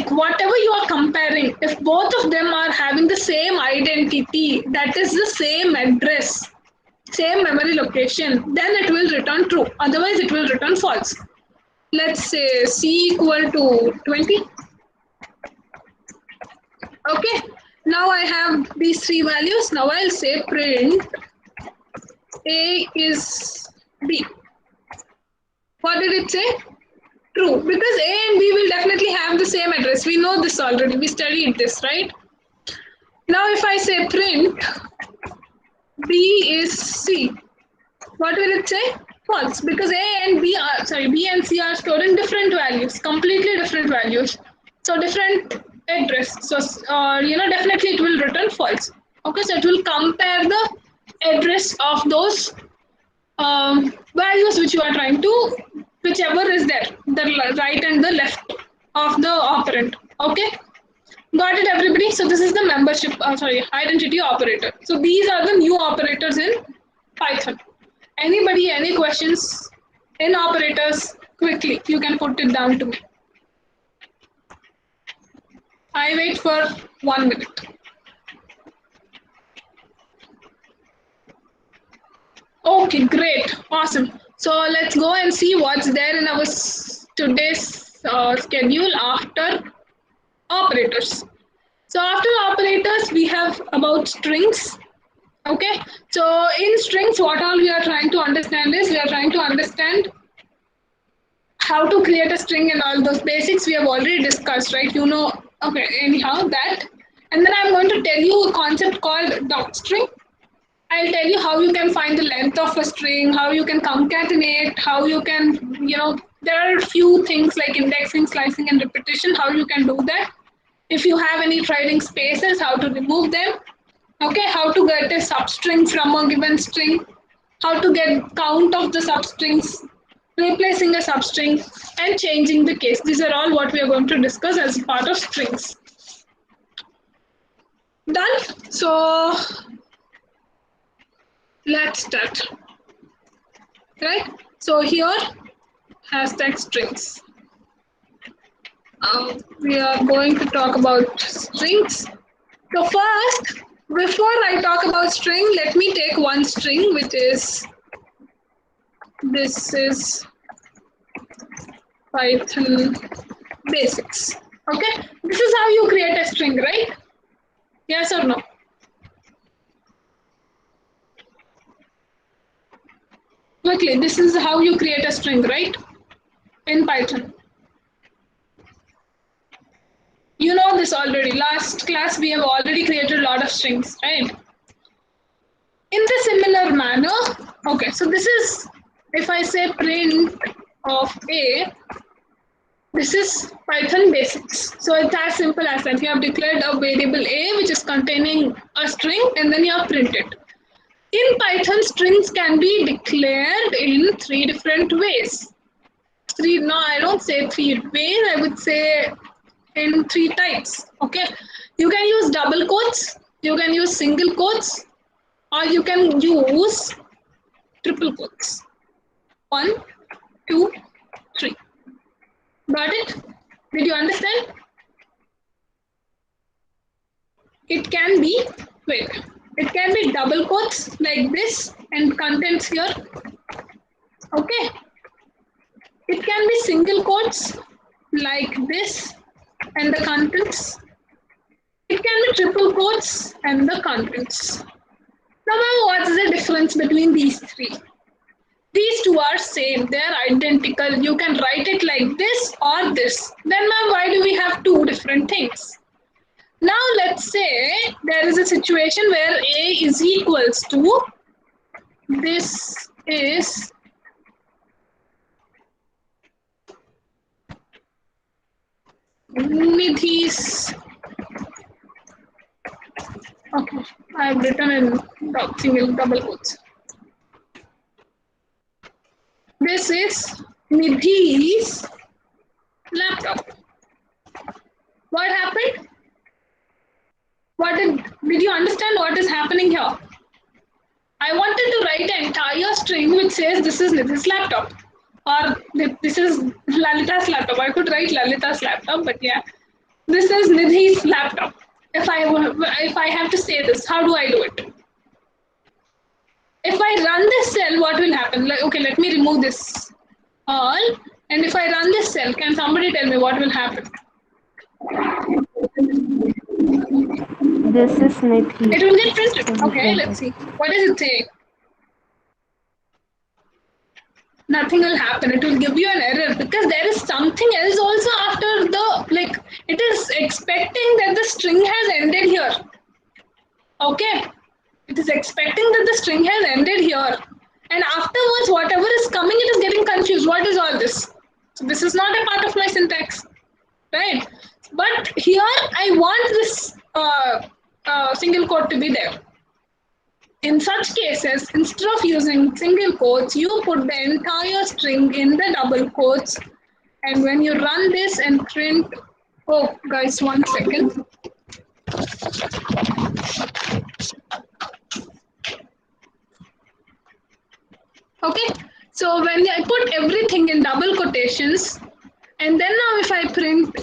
whatever you are comparing, if both of them are having the same identity, that is the same address, same memory location, then it will return true. Otherwise, it will return false. Let's say C equal to 20. Okay. Now I have these three values. Now I'll say print A is B. What did it say? True, because A and B will definitely have the same address. We know this already. We studied this, right? Now if I say print B is C, what will it say? False, because B and C are stored in different values, completely different values. So different address. So definitely it will return false. Okay, so it will compare the address of those values which you are trying to, whichever is there, the right and the left of the operand. Okay, got it, everybody? So this is the identity operator. So these are the new operators in Python. Anybody, any questions in operators? Quickly, you can put it down to me. I wait for 1 minute. Okay, great, awesome. So let's go and see what's there in our today's schedule after operators. So after operators, we have about strings. Okay, so in strings, what all we are trying to understand is, we are trying to understand how to create a string and all those basics we have already discussed, right? You know, okay, anyhow, that. And then I'm going to tell you a concept called docstring. I'll tell you how you can find the length of a string, how you can concatenate, how you can, there are a few things like indexing, slicing, and repetition, how you can do that. If you have any trailing spaces, how to remove them. Okay, how to get a substring from a given string, how to get count of the substrings, replacing a substring, and changing the case. These are all what we are going to discuss as part of strings. Done? So let's start. Right? So here, hashtag strings. We are going to talk about strings. So first, before I talk about string, let me take one string, which is This is Python basics. Okay, this is how you create a string, right? Yes or no? Quickly, this is how you create a string, right? In Python. You know this already. Last class we have already created a lot of strings, right? In the similar manner, okay, so this is, if I say print of A, this is Python basics. So it's as simple as that. You have declared a variable A which is containing a string and then you have printed. In Python, strings can be declared in three different ways. I don't say 3 ways, I would say in 3 types. Okay, you can use double quotes, you can use single quotes, or you can use triple quotes. 1, 2, 3. Got it? Did you understand? It can be, wait, it can be double quotes like this and contents here. Okay. It can be single quotes like this and the contents. It can be triple quotes and the contents. Now, what is the difference between these three? These two are same, they are identical. You can write it like this or this. Then, ma'am, why do we have two different things? Now, let's say there is a situation where A is equals to, this is Nidhi's. Okay, I have written in single double quotes. This is Nidhi's laptop. What happened? Did you understand what is happening here? I wanted to write an entire string which says this is Nidhi's laptop or this is Lalita's laptop. I could write Lalita's laptop, but yeah, this is Nidhi's laptop. If I have to say this, how do I do it? If I run this cell, what will happen? Like, okay, let me remove this all. And if I run this cell, can somebody tell me what will happen? This is Nidhi. It will get printed. Okay, let's see. What does it say? Nothing will happen. It will give you an error because there is something else also after the, like, it is expecting that the string has ended here. Okay. It is expecting that the string has ended here. And afterwards, whatever is coming, it is getting confused. What is all this? So this is not a part of my syntax, right? But here, I want this single quote to be there. In such cases, instead of using single quotes, you put the entire string in the double quotes. And when you run this and print, oh, guys, 1 second. Okay, so when I put everything in double quotations, and then now if I print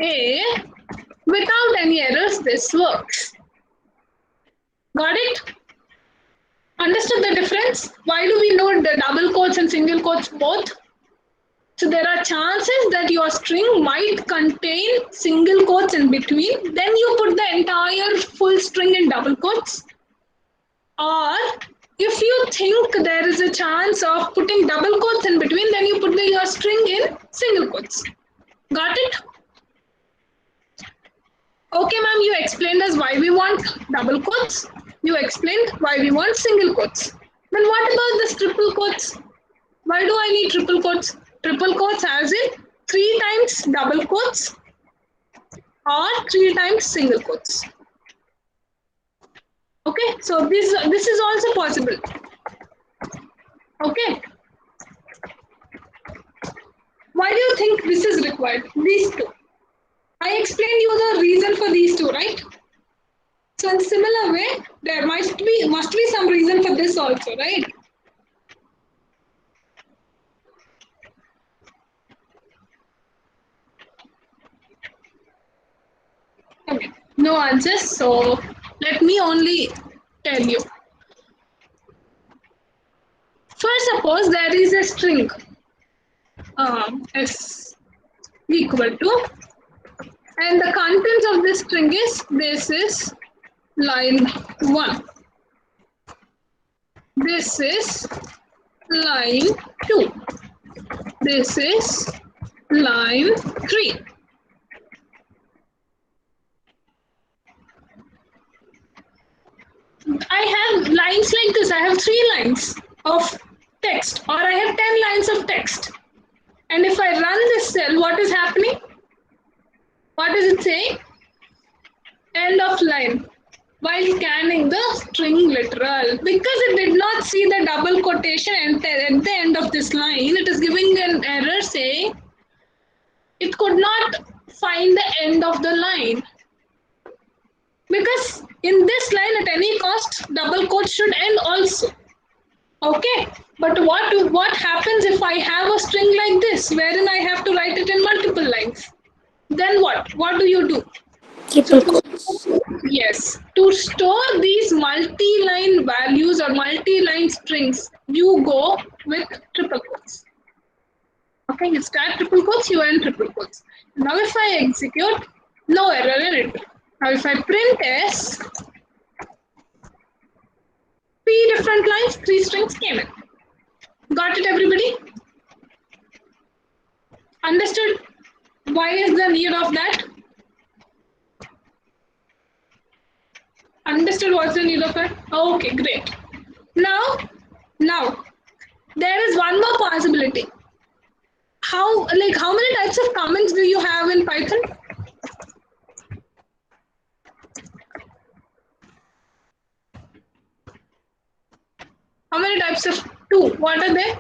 A, without any errors, this works. Got it? Understood the difference? Why do we know the double quotes and single quotes both? So there are chances that your string might contain single quotes in between. Then you put the entire full string in double quotes. Or if you think there is a chance of putting double quotes in between, then you put your string in single quotes. Got it? Okay, ma'am, you explained us why we want double quotes. You explained why we want single quotes. Then what about this triple quotes? Why do I need triple quotes? Triple quotes as in 3 times double quotes or 3 times single quotes. Okay, so this is also possible. Okay. Why do you think this is required? These two. I explained you the reason for these two, right? So in similar way, there must be some reason for this also, right? Okay, no answers. So let me only tell you. First, suppose suppose there is a string s equal to, and the contents of this string is, this is line 1, this is line 2, this is line 3. I have lines like this. I have 3 lines of text, or I have 10 lines of text. And if I run this cell, what is happening? What is it saying? End of line. While scanning the string literal, because it did not see the double quotation at the end of this line, it is giving an error saying it could not find the end of the line. Because in this line, at any cost, double quote should end also. Okay, but what happens if I have a string like this, wherein I have to write it in multiple lines? Then what? What do you do? Triple quotes. Yes, to store these multi-line values or multi-line strings, you go with triple quotes. Okay, you start triple quotes, you end triple quotes. Now if I execute, no error in it. Now if I print s, 3 different lines, 3 strings came in. Got it, everybody? Understood? Why is the need of that? Understood what's the need of it? Okay, great. Now, there is one more possibility. How many types of comments do you have in Python? How many types of 2? What are they?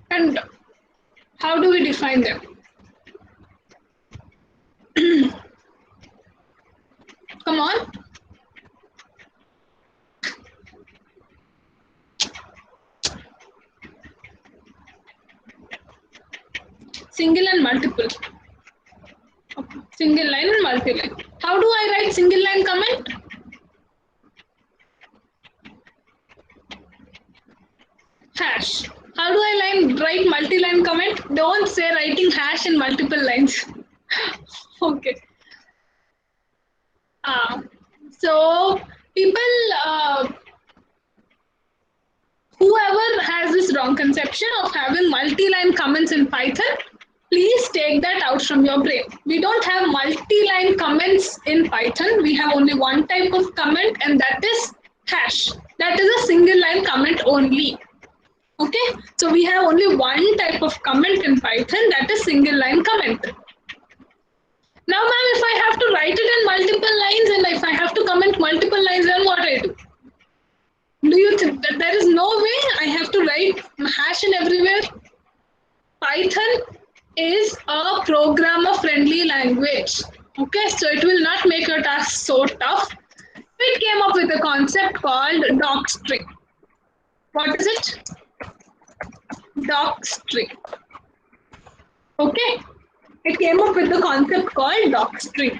And how do we define them? Come on. Single and multiple. Okay. Single line and multi-line. How do I write single line comment? Hash. How do I write multi-line comment? Don't say writing hash in multiple lines. Okay. So people, whoever has this wrong conception of having multi-line comments in Python, please take that out from your brain. We don't have multi-line comments in Python. We have only one type of comment, and that is hash. That is a single line comment only. Okay, so we have only one type of comment in Python, that is single line comment. Now, ma'am, if I have to write it in multiple lines and if I have to comment multiple lines, then what I do? Do you think that there is no way I have to write hash in everywhere? Python is a programmer-friendly language. Okay, so it will not make your task so tough. It came up with a concept called docstring. What is it? Docstring. Okay, it came up with the concept called docstring.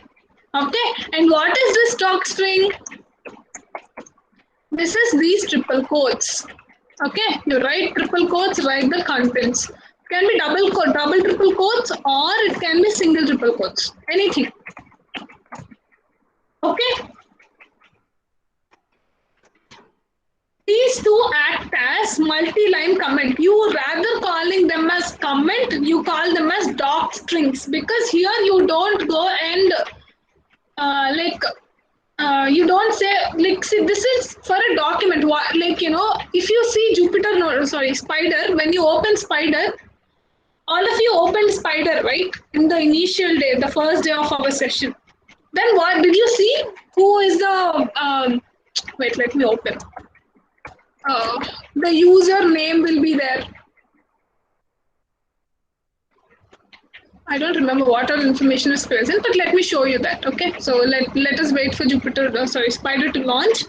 Okay, and what is this docstring? This is these triple quotes. Okay, you write triple quotes, write the contents. It can be double triple quotes, or it can be single triple quotes. Anything. Okay. These two act as multi-line comment. You rather calling them as comment, you call them as doc strings, because here you don't go and you don't say, like, see, this is for a document. Like, you know, if you see Spider, when you open Spider, all of you opened Spider, right? In the initial day, the first day of our session. Then what did you see? Who is the, wait, let me open. The user name will be there. I don't remember what all information is present, but let me show you that. Okay, so let us wait for Spider to launch.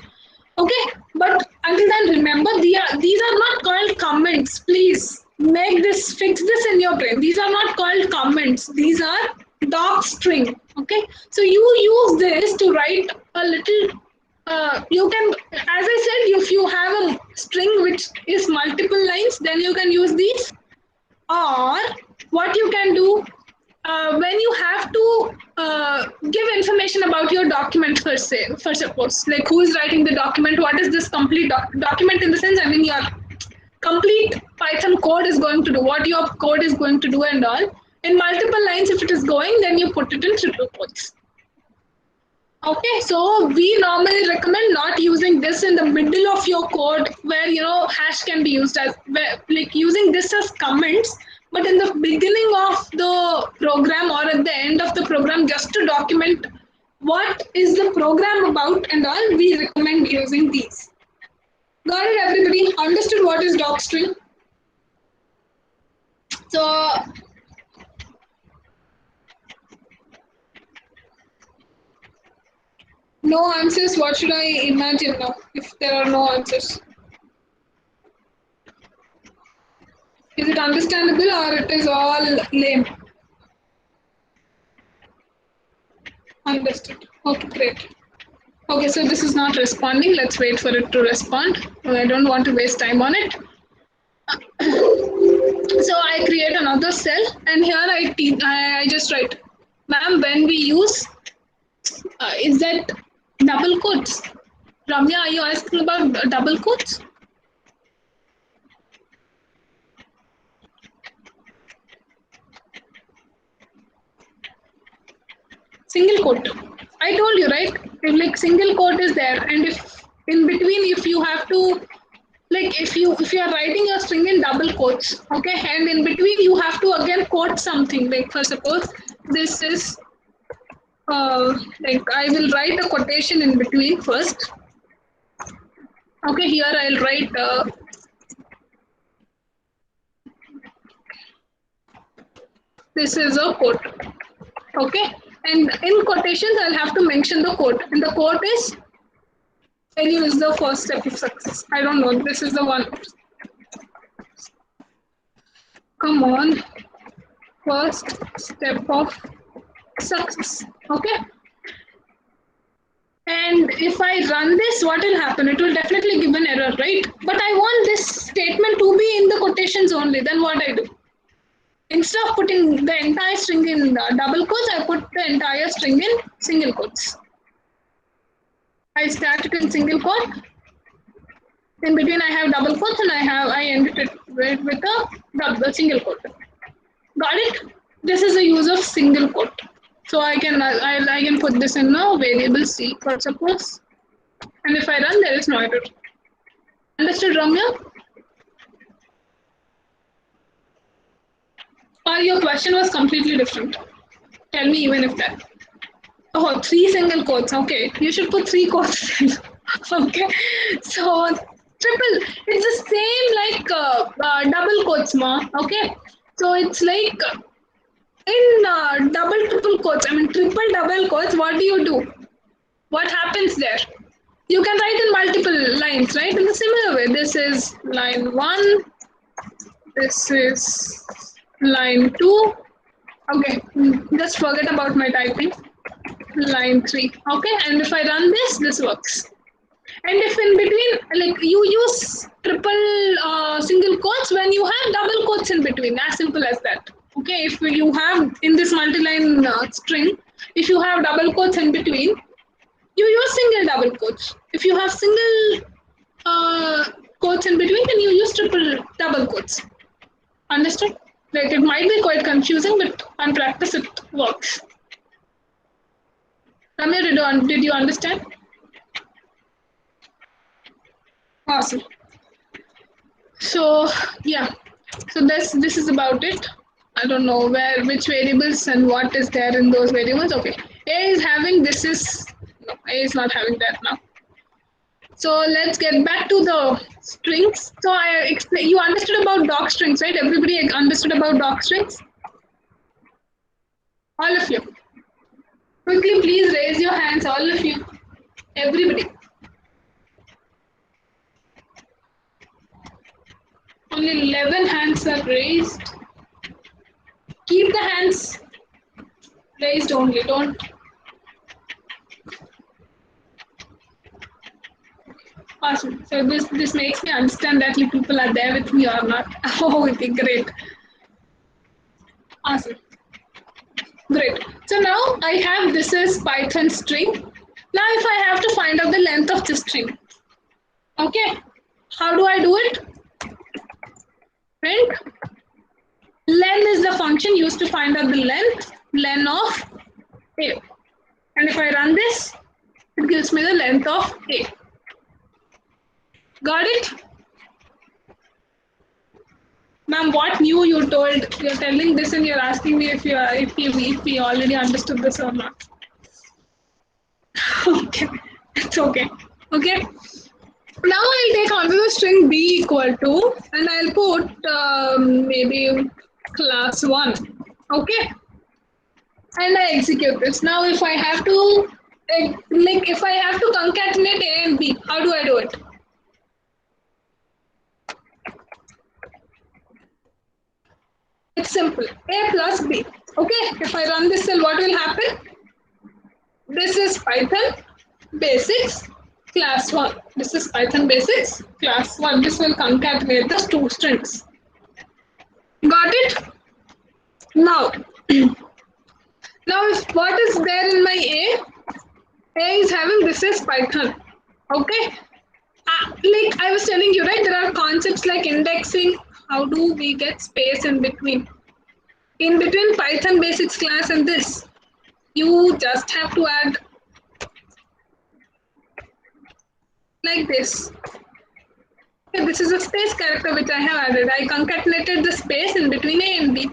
Okay, but until then, remember these are not called comments. Please fix this in your brain. These are not called comments. These are doc string. Okay, so you use this to write a little. You can, as I said, if you have a string which is multiple lines, then you can use these. Or what you can do, when you have to give information about your document per se, for suppose, like who is writing the document, what is this complete document in the sense, I mean your complete Python code is going to do, what your code is going to do and all. In multiple lines, if it is going, then you put it in triple quotes. Okay, so we normally recommend not using this in the middle of your code where hash can be used as like using this as comments, but in the beginning of the program or at the end of the program just to document what is the program about and all, we recommend using these. Got it, everybody? Understood what is docstring? So no answers, what should I imagine now if there are no answers? Is it understandable or it is all lame? Understood. Okay, great. Okay, so this is not responding. Let's wait for it to respond. I don't want to waste time on it. So I create another cell and here I just write, ma'am, when we use, is that double quotes? Ramya, are you asking about double quotes? Single quote. I told you, right? If like single quote is there, and if in between, if you have to, like if you are writing a string in double quotes, okay, and in between you have to again quote something. Like for suppose this is, like I will write a quotation in between first. Okay, here I'll write. This is a quote. Okay, and in quotations I'll have to mention the quote, and the quote is failure is the first step of success. I don't know. This is the one. Come on. First step of success. Okay. And if I run this, what will happen? It will definitely give an error, right? But I want this statement to be in the quotations only. Then what I do? Instead of putting the entire string in double quotes, I put the entire string in single quotes. I start it in single quote. In between, I have double quotes, and I ended it with a single quote. Got it? This is the use of single quote. So I can put this in a variable C, for suppose, and if I run, there is no error. Understood, Ramya? Or your question was completely different? Tell me even if that. Oh, 3 single quotes. Okay, you should put 3 quotes. Okay, so triple. It's the same like double quotes, ma. Okay, so it's like in double triple quotes. I mean triple double quotes. What do you do? What happens there? You can write in multiple lines, right? In a similar way. This is line 1. This is line 2. Okay, just forget about my typing. Line 3. Okay, and if I run this works. And if in between, like you use triple single quotes when you have double quotes in between, as simple as that. Okay, if you have in this multi-line string, if you have double quotes in between, you use single double quotes. If you have single quotes in between, then you use triple double quotes. Understood? Like it might be quite confusing, but on practice it works. Ramya, did you understand? Awesome. So yeah, so this is about it. I don't know which variables and what is there in those variables. Okay, A is having this is no, A is not having that now. So let's get back to the strings. So I explain. You understood about doc strings, right? Everybody understood about doc strings. All of you. Quickly, please raise your hands. All of you. Everybody. Only 11 hands are raised. Keep the hands Raised only. Don't. Awesome. So this makes me understand that you people are there with me or not. Oh, okay, great. Awesome. Great. So now I have this is Python string. Now if I have to find out the length of the string, okay, how do I do it? Print len is the function used to find out the length, len of a. And if I run this, it gives me the length of a. Got it? Ma'am, what new you told? You're telling this and you're asking me if we already understood this or not. Okay, it's okay. Okay. Now I'll take onto the string b equal to, and I'll put maybe class 1. Okay. And I execute this. Now if I have to, if I have to concatenate a and b, how do I do it? It's simple. A plus b. Okay. If I run this cell, what will happen? This is Python basics class 1. This is Python basics class 1. This will concatenate the two strings. Got it? Now, if what is there in my A is having this is Python. Okay? Like I was telling you, right? There are concepts like indexing. How do we get space in between? In between Python basics class and this, you just have to add like this. Okay, this is a space character which I have added. I concatenated the space in between A and B.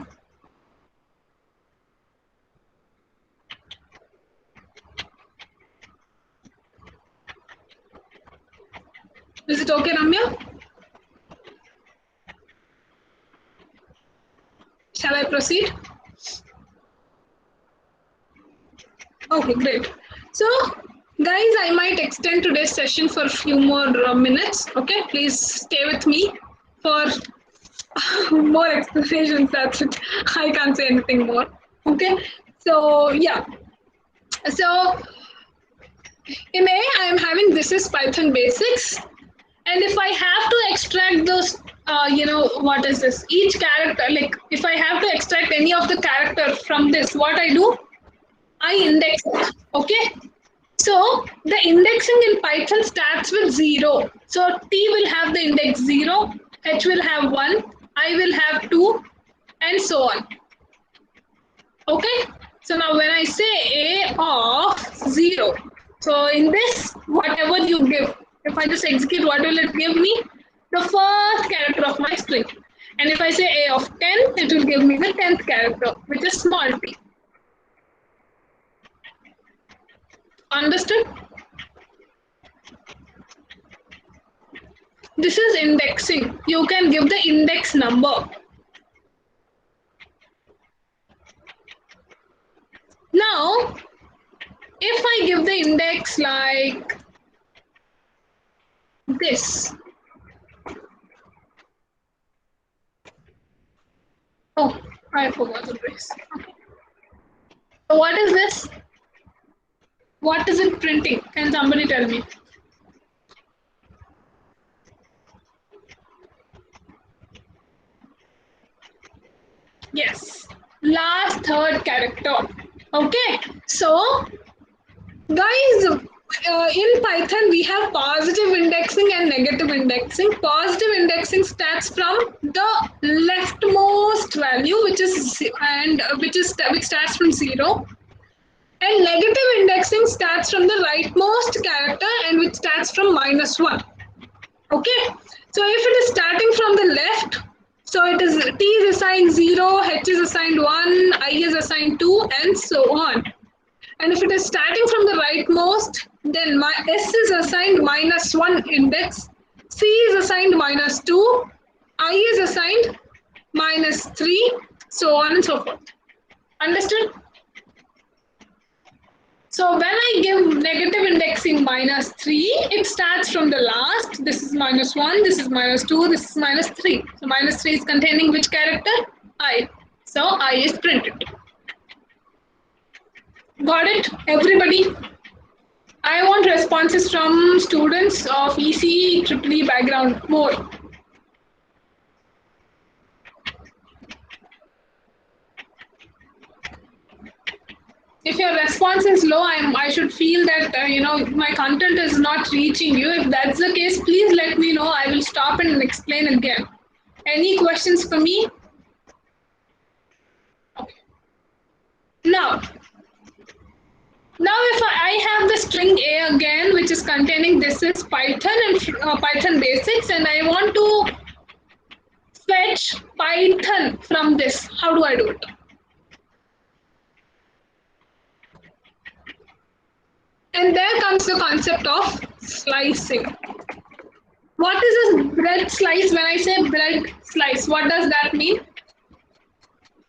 Is it okay, Ramya? Shall I proceed? Okay, great. So, guys, I might extend today's session for a few more minutes. Okay, please stay with me for more explanations. That's it. I can't say anything more. Okay, so yeah. So, in A, I am having this is Python basics. And if I have to extract those, what is this? Each character, like if I have to extract any of the character from this, what I do? I index it, okay? So the indexing in Python starts with 0. So T will have the index 0, H will have 1, I will have 2, and so on. Okay? So now when I say A of 0, so in this, whatever you give, if I just execute, what will it give me? The first character of my string. And if I say A of 10, it will give me the 10th character, which is small t. Understood? This is indexing. You can give the index number. Now, if I give the index like this. Oh, I forgot the brace. Okay. So what is this? What is it printing? Can somebody tell me? Yes, last third character. Okay, so guys, in Python we have positive indexing and negative indexing. Positive indexing starts from the leftmost value, which starts from 0. And negative indexing starts from the rightmost character and which starts from -1. Okay, so if it is starting from the left, so it is T is assigned 0, H is assigned 1, I is assigned 2, and so on. And if it is starting from the rightmost, then my S is assigned -1 index, C is assigned -2, I is assigned -3, so on and so forth. Understood? So when I give negative indexing -3, it starts from the last. This is -1, this is -2, this is -3. So -3 is containing which character? I. So I is printed. Got it, everybody? I want responses from students of ECE triple E background more. If your response is low, I should feel that my content is not reaching you. If that's the case, please let me know. I will stop and explain again. Any questions for me? Okay. Now if I have the string A again, which is containing this is Python and Python basics, and I want to fetch Python from this, how do I do it? And there comes the concept of slicing. What is this bread slice? When I say bread slice, what does that mean?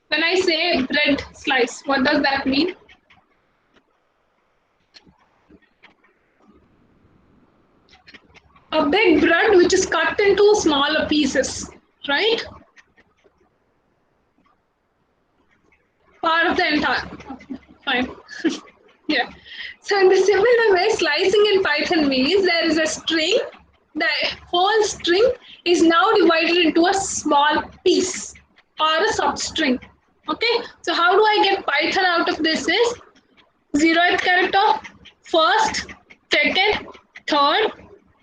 When I say bread slice, what does that mean? A big bread which is cut into smaller pieces, right? Part of the entire. Okay, fine. Yeah. So in the similar way, slicing in Python means there is a string. The whole string is now divided into a small piece or a substring. Okay. So how do I get Python out of this is 0th character, first, second, third,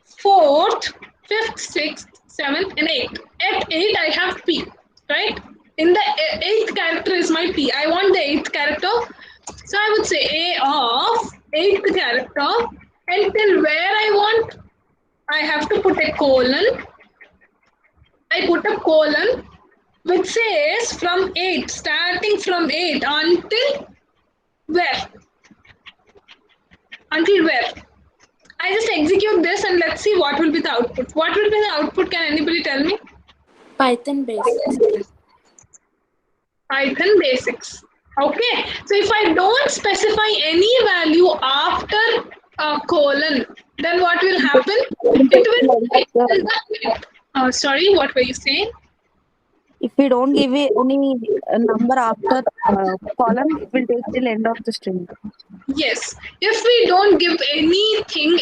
fourth, fifth, sixth, seventh, and eighth. At 8, I have P, right? In the 8th character is my P. I want the 8th character. So I would say A of 8th character, and till where I want, I have to put a colon. I put a colon which says from 8, starting from 8 until where? Until where? I just execute this and let's see what will be the output. What will be the output? Can anybody tell me? Python basics. Python basics. Okay. So if I don't specify any value after a colon, then what will happen? It will. Sorry, what were you saying? If we don't give any number after column, it will take till end of the string. Yes. If we don't give anything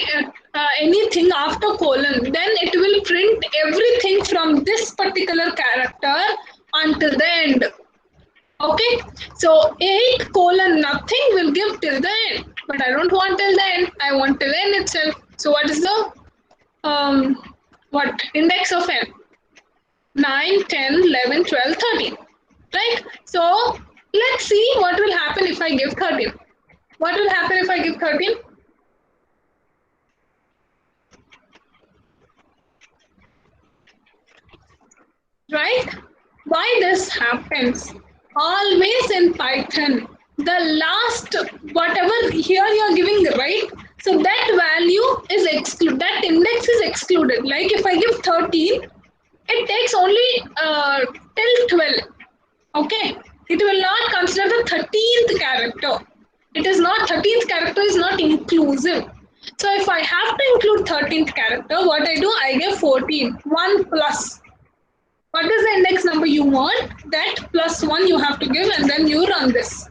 after colon, then it will print everything from this particular character until the end. Okay. So 8 colon nothing will give till the end. But I don't want till the end. I want till n itself. So what is the index of n? 9, 10, 11, 12, 13. Right? So let's see what will happen if I give 13. What will happen if I give 13? Right? Why this happens? Always in Python, the last whatever here you are giving, right? So that value is excluded. That index is excluded. Like if I give 13, it takes only till 12. Okay, it will not consider the 13th character. It is not 13th character is not inclusive. So if I have to include 13th character, what I do? I give 14. 1 plus. What is the index number you want? That plus 1 you have to give and then you run this.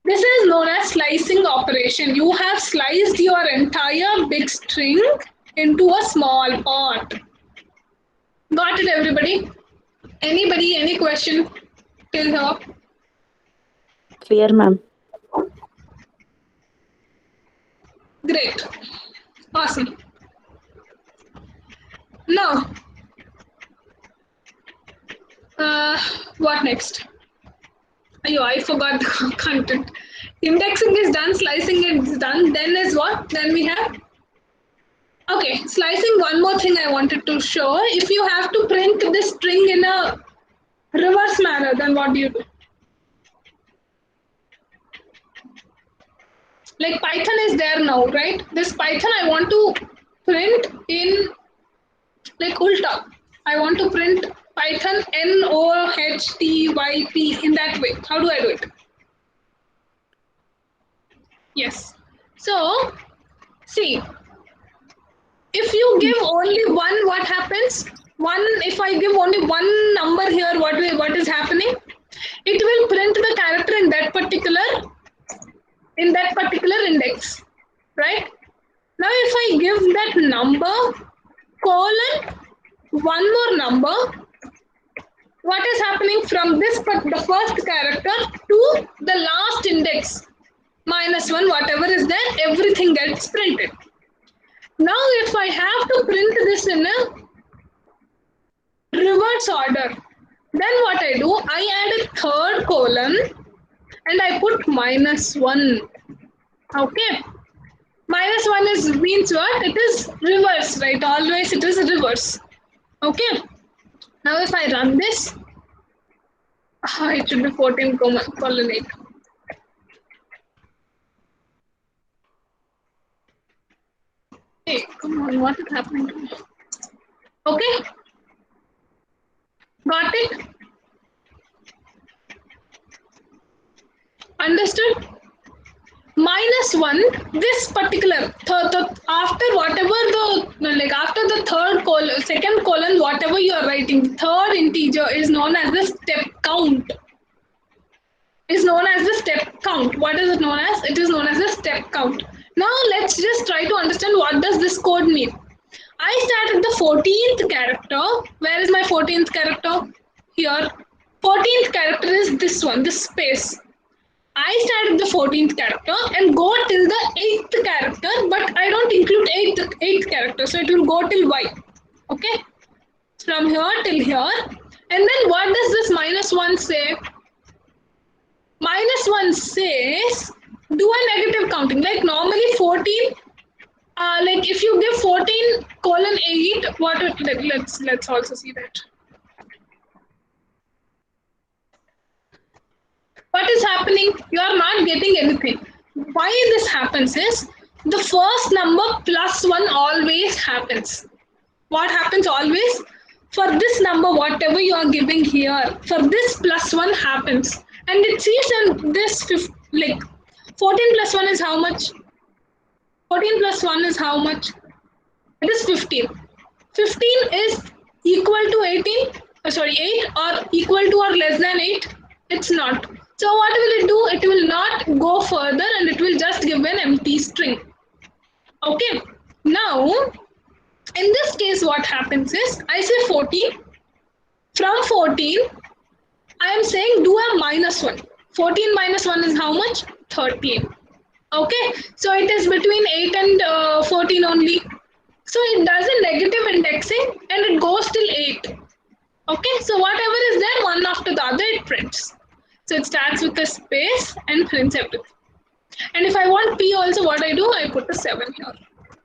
This is known as slicing operation. You have sliced your entire big string into a small part. Got it, everybody? Anybody, any question till here? Clear, ma'am. Great. Awesome. Now, what next? Ayo, I forgot the content. Indexing is done, slicing is done. Then is what? Then we have. Okay, slicing. One more thing I wanted to show. If you have to print this string in a reverse manner, then what do you do? Like Python is there now, right? This Python I want to print in like ulta. I want to print Python NOHTYP in that way. How do I do it? Yes. So, see, if you give only one, what happens? If I give only one number here, what is happening? it will print the character in that particular index, right? Now if I give that number colon one more number, what is happening from the first character to the last index minus 1, whatever is there, everything gets printed. Now if I have to print this in a reverse order, then what I do, I add a third colon and I put minus 1. Okay. Minus 1 means what? It is reverse, right? Always it is reverse. Okay. Now if I run this, it should be 14 colon 8. Hey, come on, what is happening to me? Okay. Got it? Understood? Minus 1, this particular, after whatever after the third colon, second colon, whatever you are writing, third integer is known as the step count. What is it known as? It is known as the step count. Now let's just try to understand what does this code mean. I started the 14th character. Where is my 14th character? Here. 14th character is this one, this space. I started the 14th character and go till the 8th character, but I don't include 8th character, so it will go till Y. Okay? From here till here. And then what does this minus 1 say? Minus 1 says, do a negative counting. Like normally 14, like if you give 14 colon 8, let's also see that. What is happening? You are not getting anything. Why this happens is, the first number plus 1 always happens. What happens always? For this number, whatever you are giving here, for this plus 1 happens. And it sees in this, 14 plus 1 is how much? 14 plus 1 is how much? It is 15. 15 is equal to 8 or equal to or less than 8. It's not. So what will it do? It will not go further and it will just give an empty string. Okay. Now, in this case, what happens is, I say 14. From 14, I am saying do a minus 1. 14 minus 1 is how much? 13. Okay. So it is between 8 and 14 only. So it does a negative indexing and it goes till 8. Okay. So whatever is there, one after the other, it prints. So it starts with a space and prints everything. And if I want P also, what I do, I put a 7 here.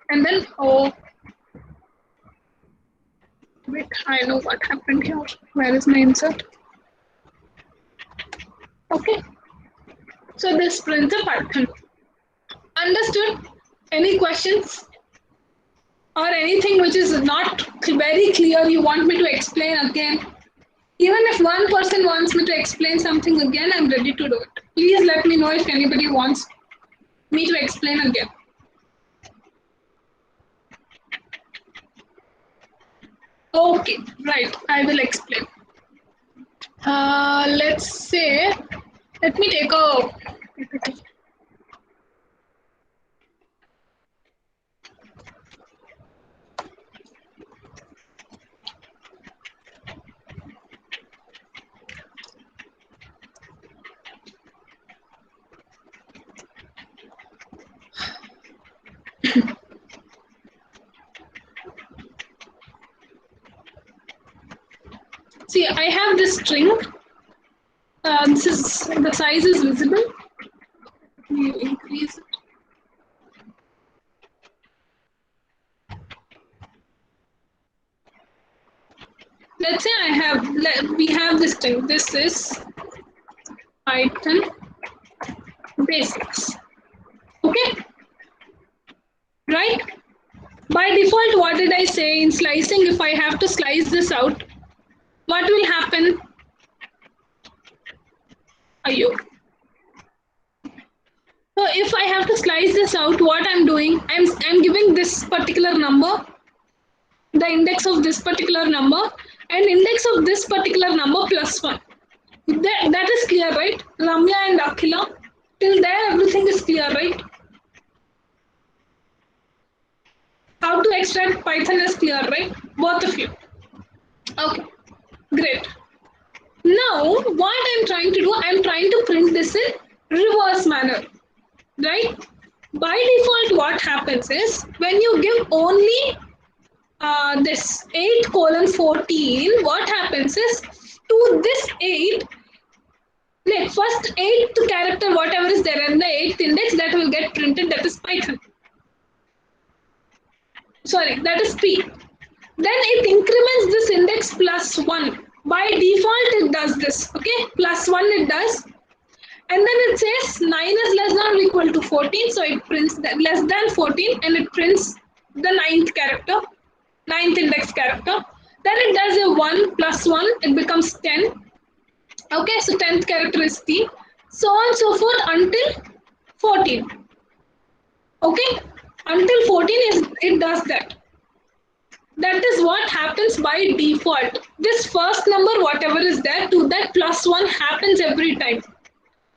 And then, wait, I know what happened here. Where is my insert? Okay. So this prints a pattern. Understood? Any questions? Or anything which is not very clear you want me to explain again? Even if one person wants me to explain something again, I'm ready to do it. Please let me know if anybody wants me to explain again. Okay, right, I will explain. Let's say, let me take a see, I have this string. The size is visible. Let me increase it. Let's say we have this string. This is Python basics. Okay? Right? By default, what did I say in slicing? If I have to slice this out, what will happen? So if I have to slice this out, what I'm doing, I'm giving this particular number, the index of this particular number, and index of this particular number plus 1. That is clear, right? Ramya and Akhila. Till there, everything is clear, right? How to extract Python is clear, right? Both of you. Okay, great. Now, what I'm trying to do, I'm trying to print this in reverse manner, right? By default, what happens is when you give only this 8 colon 14, what happens is to this 8, like first 8th character, whatever is there in the 8th index, that will get printed, that is Python. Sorry, that is P. Then it increments this index plus 1. By default, it does this, okay? Plus 1 it does. And then it says 9 is less than or equal to 14, so it prints that less than 14 and it prints the 9th character, 9th index character. Then it does a 1 plus 1, it becomes 10. Okay, so 10th character is T. So on and so forth until 14. Okay, until 14 is it does that. That is what happens by default. This first number, whatever is there, to that plus 1 happens every time.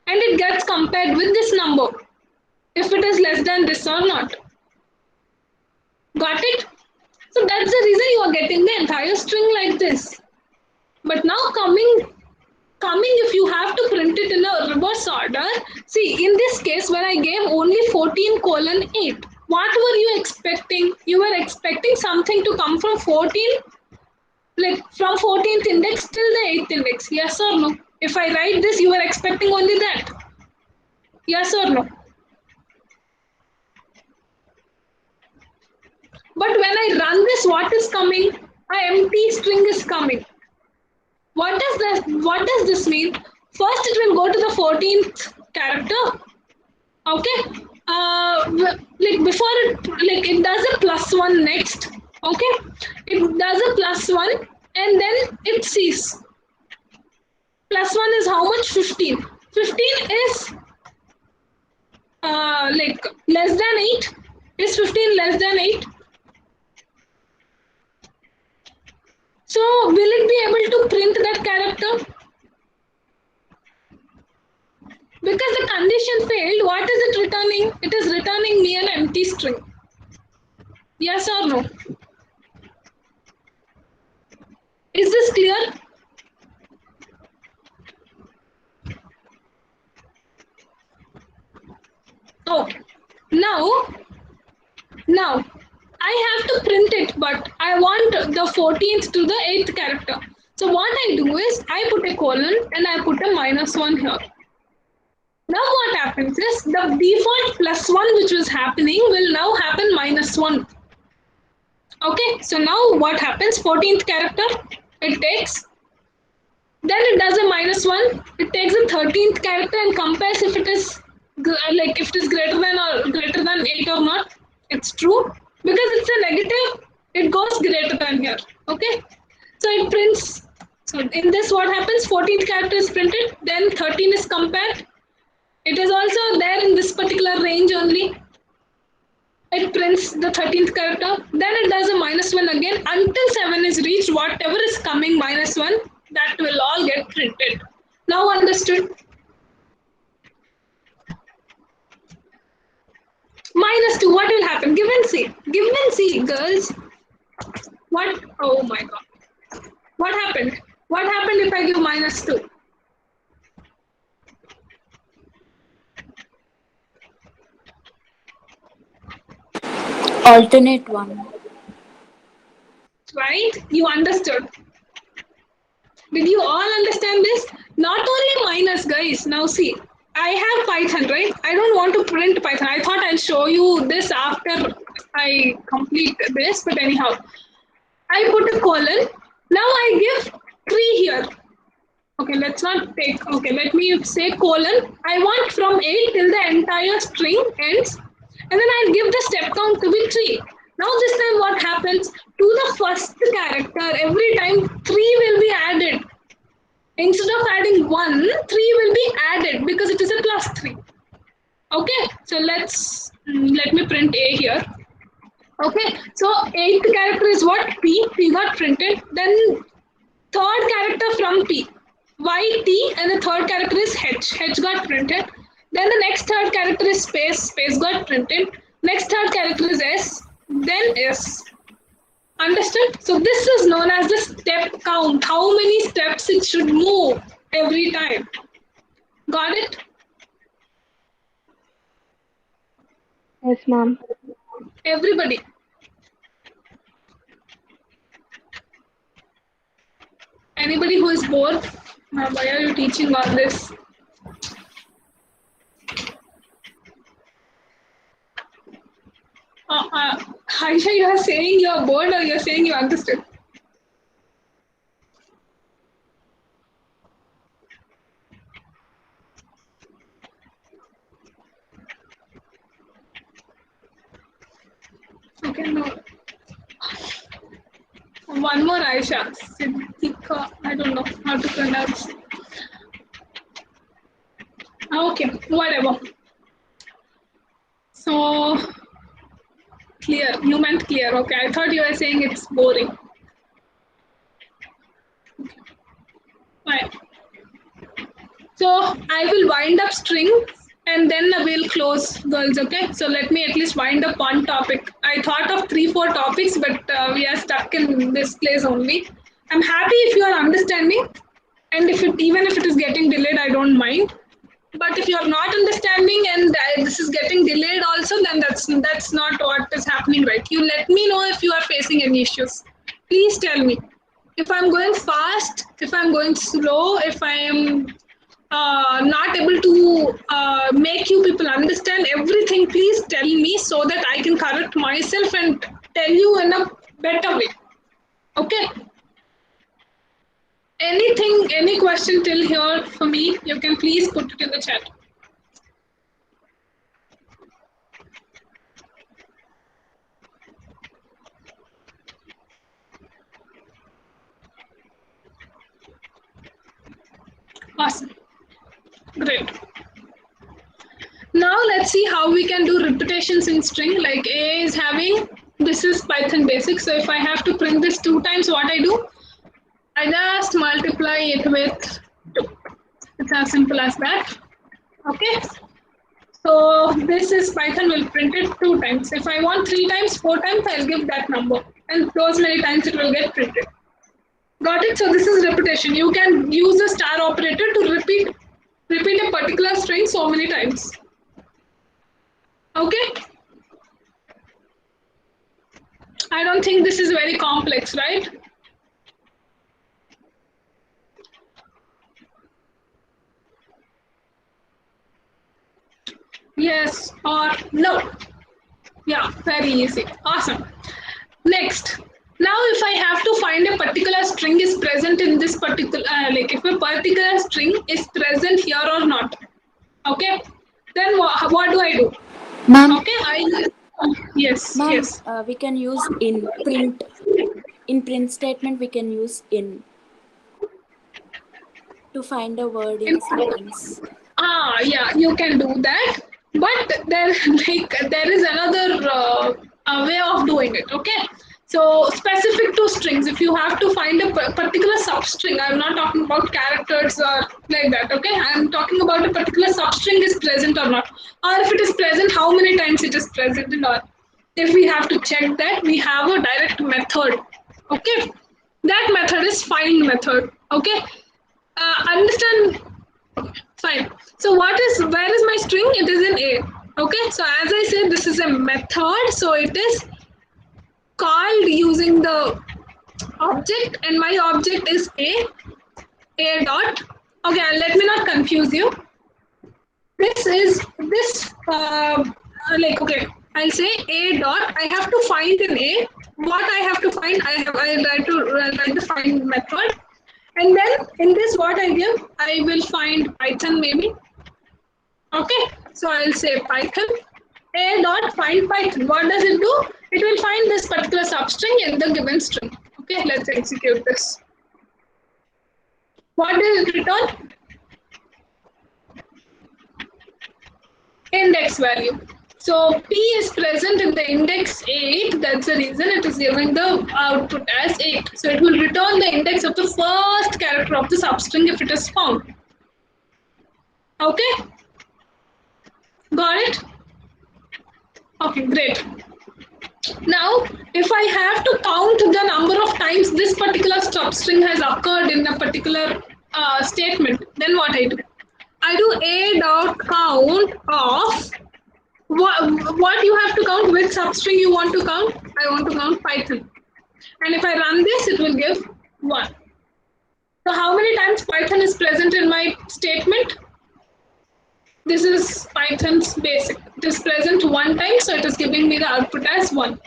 And it gets compared with this number, if it is less than this or not. Got it? So that's the reason you are getting the entire string like this. But now coming if you have to print it in a reverse order, see in this case when I gave only 14 colon 8, what were you expecting? You were expecting something to come from 14, like from 14th index till the 8th index, yes or no? If I write this, you were expecting only that. Yes or no? But when I run this, what is coming? An empty string is coming. What does this mean? First, it will go to the 14th character. Okay. Like before it does a plus 1 next. Okay. It does a plus 1 and then it sees. Plus 1 is how much? 15. 15 is like less than 8. Is 15 less than 8? So will it be able to print that character? Because the condition failed, what is it returning? It is returning me an empty string. Yes or no? Is this clear? Okay. Now, I have to print it, but I want the 14th to the 8th character. So what I do is, I put a colon and I put a -1 here. Now what happens is, the default plus 1 which was happening will now happen -1. Okay, so now what happens, 14th character, it takes, then it does a -1, it takes the 13th character and compares if it is like if it is greater than 8 or not. It's true. Because it's a negative, it goes greater than here. Okay? So it prints. So in this what happens? 14th character is printed, then 13 is compared. It is also there in this particular range only. It prints the 13th character, then it does a -1 again until 7 is reached. Whatever is coming -1, that will all get printed. Now understood? -2, what will happen? Give and see. Give and see, girls. What? Oh my god. What happened? What happened if I give -2? Alternate one. Right? You understood. Did you all understand this? Not only minus, guys. Now see, I have Python, right? I don't want to print Python. I thought I'll show you this after I complete this, but anyhow, I put a colon. Now I give 3 here. Okay, let's not take, okay, let me say colon. I want from 8 till the entire string ends. And then I'll give the step count to be 3. Now this time what happens? To the first character, every time 3 will be added. Instead of adding 1, 3 will be added because it is a +3. Okay, so let me print A here. Okay, so 8th character is what? P got printed. Then 3rd character from P. YT, and the third character is H. H got printed. Then the next third character is space. Space got printed. Next third character is S. Then S. Understood? So this is known as the step count. How many steps it should move every time. Got it? Yes, ma'am. Everybody. Anybody who is bored? Why are you teaching all this? Aisha, you are saying you are bored or you are saying you understood? Okay, no. One more Aisha. Siddhika. I don't know how to pronounce. Okay, whatever. So, clear. You meant clear. Okay, I thought you were saying it's boring. Fine. So, I will wind up string and then we'll close, girls. Okay, so let me at least wind up one topic. I thought of 3-4 topics, but we are stuck in this place only. I'm happy if you are understanding, and even if it is getting delayed, I don't mind. But if you are not understanding and this is getting delayed also, then that's not what is happening, right? You let me know if you are facing any issues. Please tell me. If I'm going fast, if I'm going slow, if I am not able to make you people understand everything, please tell me so that I can correct myself and tell you in a better way. Okay? Anything, any question till here for me, you can please put it in the chat. Awesome. Great. Now let's see how we can do repetitions in string. Like A is having, this is Python basics. So if I have to print this 2 times, what I do? I just multiply it with 2. It's as simple as that. Okay. So this is Python will print it 2 times. If I want 3 times, 4 times, I'll give that number. And those many times it will get printed. Got it? So this is repetition. You can use the star operator to repeat a particular string so many times. Okay? I don't think this is very complex, right? Yes or no? Yeah, very easy. Awesome. Next. Now, if I have to find a particular string is present in this particular, like if a particular string is present here or not, okay, then what do I do? Ma'am, Okay, yes, ma'am, yes. we can use in print. In print statement, we can use in to find a word in sequence. Yeah, you can do that, but there is another way of doing it. Okay, so specific to strings, if you have to find a particular substring, I'm not talking about characters or like that. Okay, I'm talking about a particular substring is present or not, or if it is present, how many times it is present, and all. If we have to check that, we have a direct method. Okay, that method is find method. Okay, understand. Fine. So where is my string? It is in A. Okay. So as I said, this is a method. So it is called using the object, and my object is A dot. Okay. Let me not confuse you. This is this like okay. I'll say A dot. I have to find in A. What I have to find, I write the find method. And then in this what I give, I will find Python maybe. Okay, so I'll say Python A dot find Python. What does it do? It will find this particular substring in the given string. Okay, let's execute this. What does it return? Index value. So P is present in the index 8. That's the reason it is giving the output as 8. So it will return the index of the first character of the substring if it is found. Okay? Got it? Okay, great. Now, if I have to count the number of times this particular substring has occurred in a particular statement, then what I do? I do a dot count of what you have to count, which substring you want to count. I want to count Python. And if I run this, it will give 1. So how many times Python is present in my statement? This is Python's basic. It is present 1 time, so it is giving me the output as 1.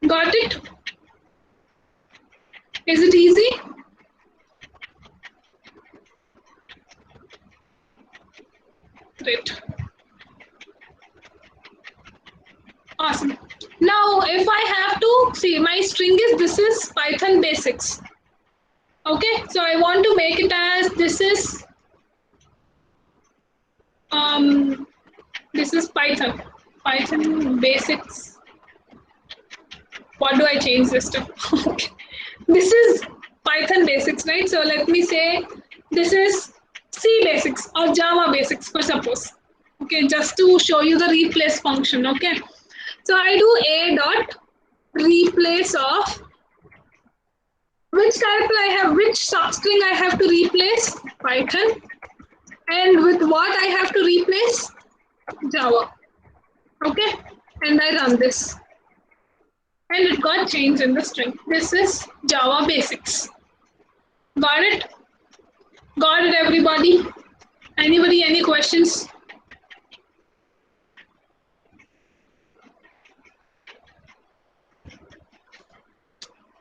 Got it? Is it easy? Great. Awesome. Now, if I have to see, my string is this is Python basics. Okay, so I want to make it as this is Python basics. What do I change this to? Okay. This is Python basics, right? So let me say this is C basics or Java basics for suppose. Okay, just to show you the replace function. Okay, so I do a dot replace of which character I have, which substring I have to replace, Python, and with what I have to replace, Java. Okay, and I run this. And it got changed in the string. This is Java basics. Got it? Got it, everybody? Anybody, any questions?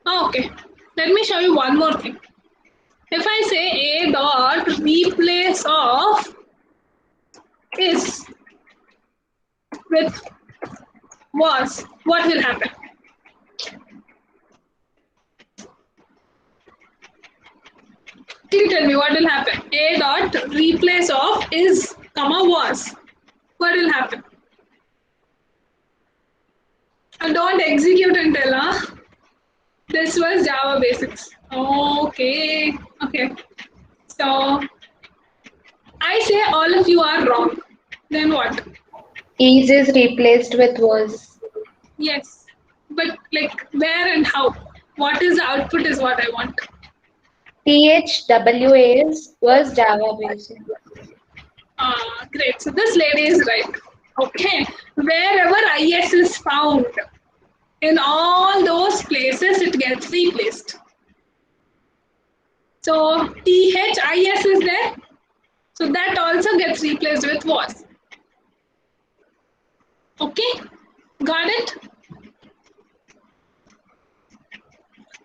Okay, let me show you one more thing. If I say a dot replace of is with was, what will happen? Please tell me what will happen. A dot replace of is comma was. What will happen? And don't execute and tell, huh? This was Java basics. Okay. Okay. So I say all of you are wrong. Then what? Is replaced with was. Yes. But like where and how? What is the output is what I want. THWAS was Java basic. Great. So this lady is right. Okay. Wherever IS is found, in all those places it gets replaced. So THIS is there. So that also gets replaced with was. Okay. Got it?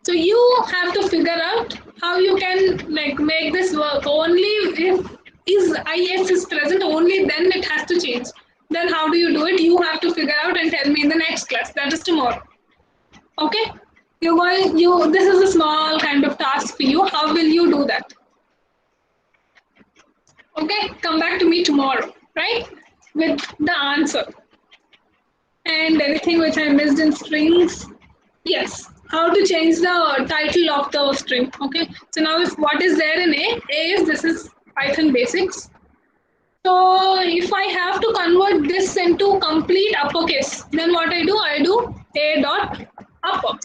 So you have to figure out how you can like make this work. Only if IS is present, only then it has to change. Then how do you do it? You have to figure out and tell me in the next class. That is tomorrow. Okay? This is a small kind of task for you. How will you do that? Okay? Come back to me tomorrow, right? With the answer. And anything which I missed in strings? Yes. How to change the title of the string. Okay. So now if what is there in A is this is Python basics. So if I have to convert this into complete uppercase, then what I do A dot upper.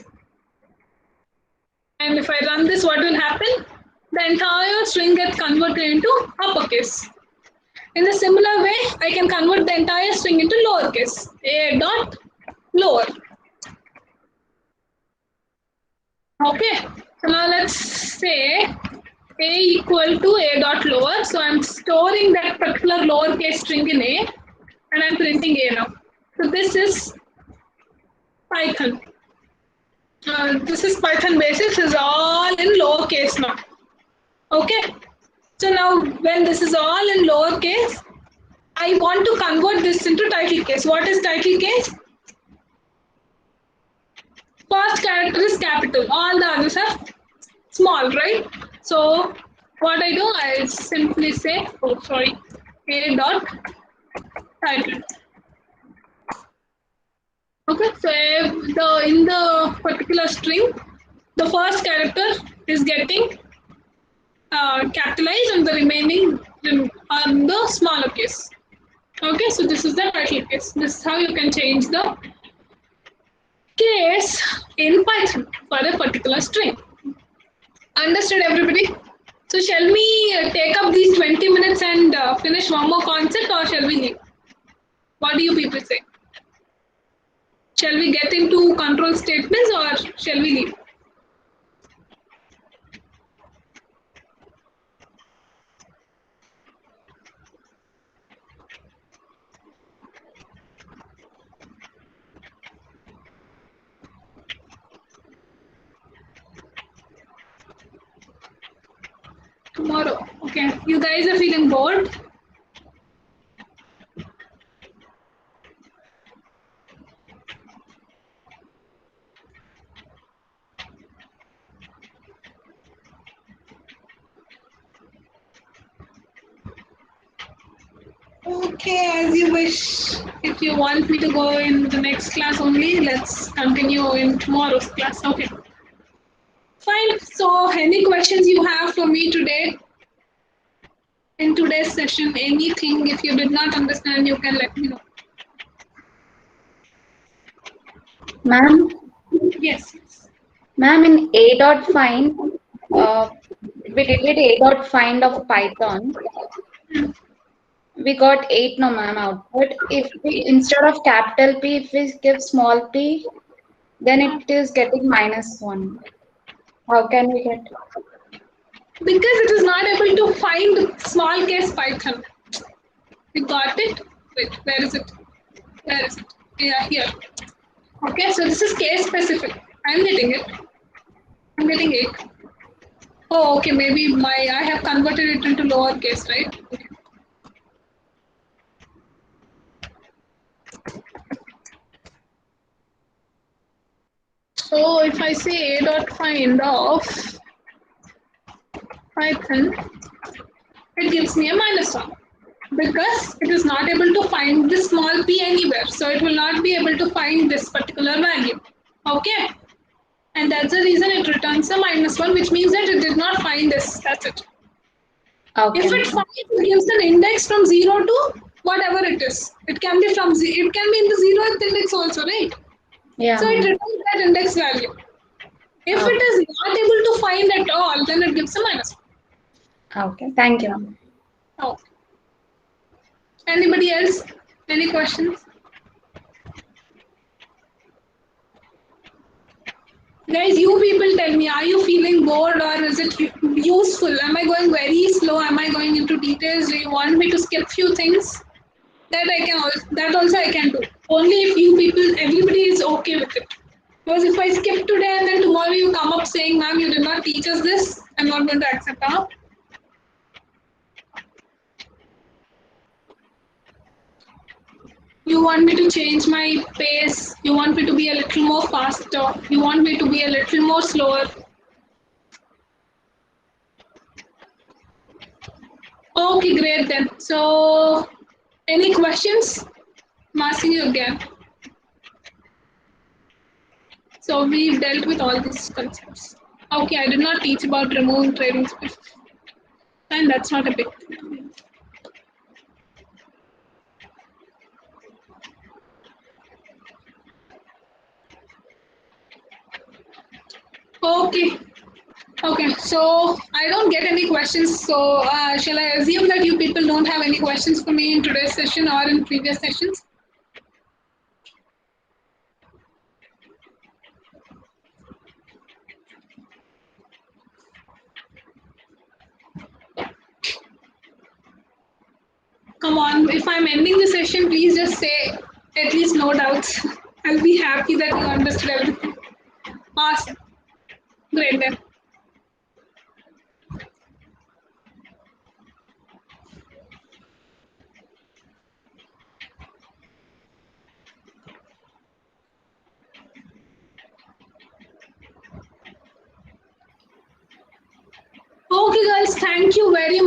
And if I run this, what will happen? The entire string gets converted into uppercase. In a similar way, I can convert the entire string into lowercase. A dot lower. Okay, so now let's say A equal to A dot lower. So I'm storing that particular lowercase string in A and I'm printing A now. So this is Python. This is Python basics is all in lowercase now. Okay, so now when this is all in lowercase, I want to convert this into title case. What is title case? First character is capital, all the others are small, right? So what I do, I simply say, A dot title. Okay, so in the particular string, the first character is getting capitalized and the remaining are the smaller case. Okay, so this is the title case. This is how you can change the case in Python for a particular string. Understood, everybody? So shall we take up these 20 minutes and finish one more concept, or shall we leave? What do you people say? Shall we get into control statements or shall we leave? Tomorrow. Okay. You guys are feeling bored? Okay, as you wish. If you want me to go in the next class only, let's continue in tomorrow's class. Okay. Fine. So, any questions you have for me today in today's session? Anything, if you did not understand, you can let me know. Ma'am, Yes. ma'am, in A dot find, uh, we did A dot find of Python. We got 8 no ma'am output. If we instead of capital P, if we give small p, then it is getting -1. How can we get? Because it is not able to find small case Python. You got it? Wait, where is it? Where is it? Yeah, here. Okay, so this is case specific. I'm getting it. I'm getting 8. Oh, okay, maybe I have converted it into lowercase, right? Okay. So if I say a dot find of Python, it gives me a -1 because it is not able to find the small p anywhere. So it will not be able to find this particular value. Okay. And that's the reason it returns a -1, which means that it did not find this. That's it. Okay. If it finds, it gives an index from 0 to whatever it is. It can be from it can be in the 0th index also, right? Yeah. So it returns that index value. If it is not able to find at all, then it gives a -1. Okay. Thank you, ma'am. Oh. Anybody else? Any questions? Guys, you people tell me, are you feeling bored or is it useful? Am I going very slow? Am I going into details? Do you want me to skip few things? That also I can do. Only if you people, everybody is okay with it. Because if I skip today and then tomorrow you come up saying, ma'am, you did not teach us this, I'm not going to accept that. You want me to change my pace. You want me to be a little more faster. You want me to be a little more slower. Okay, great then. So, any questions? I'm asking you again. So, we've dealt with all these concepts. Okay, I did not teach about removing trading space. And that's not a big thing. Okay. Okay, so I don't get any questions. So shall I assume that you people don't have any questions for me in today's session or in previous sessions? Come on, if I'm ending the session, please just say at least no doubts. I'll be happy that you understood everything. Awesome. Great then. Okay, guys, thank you very much.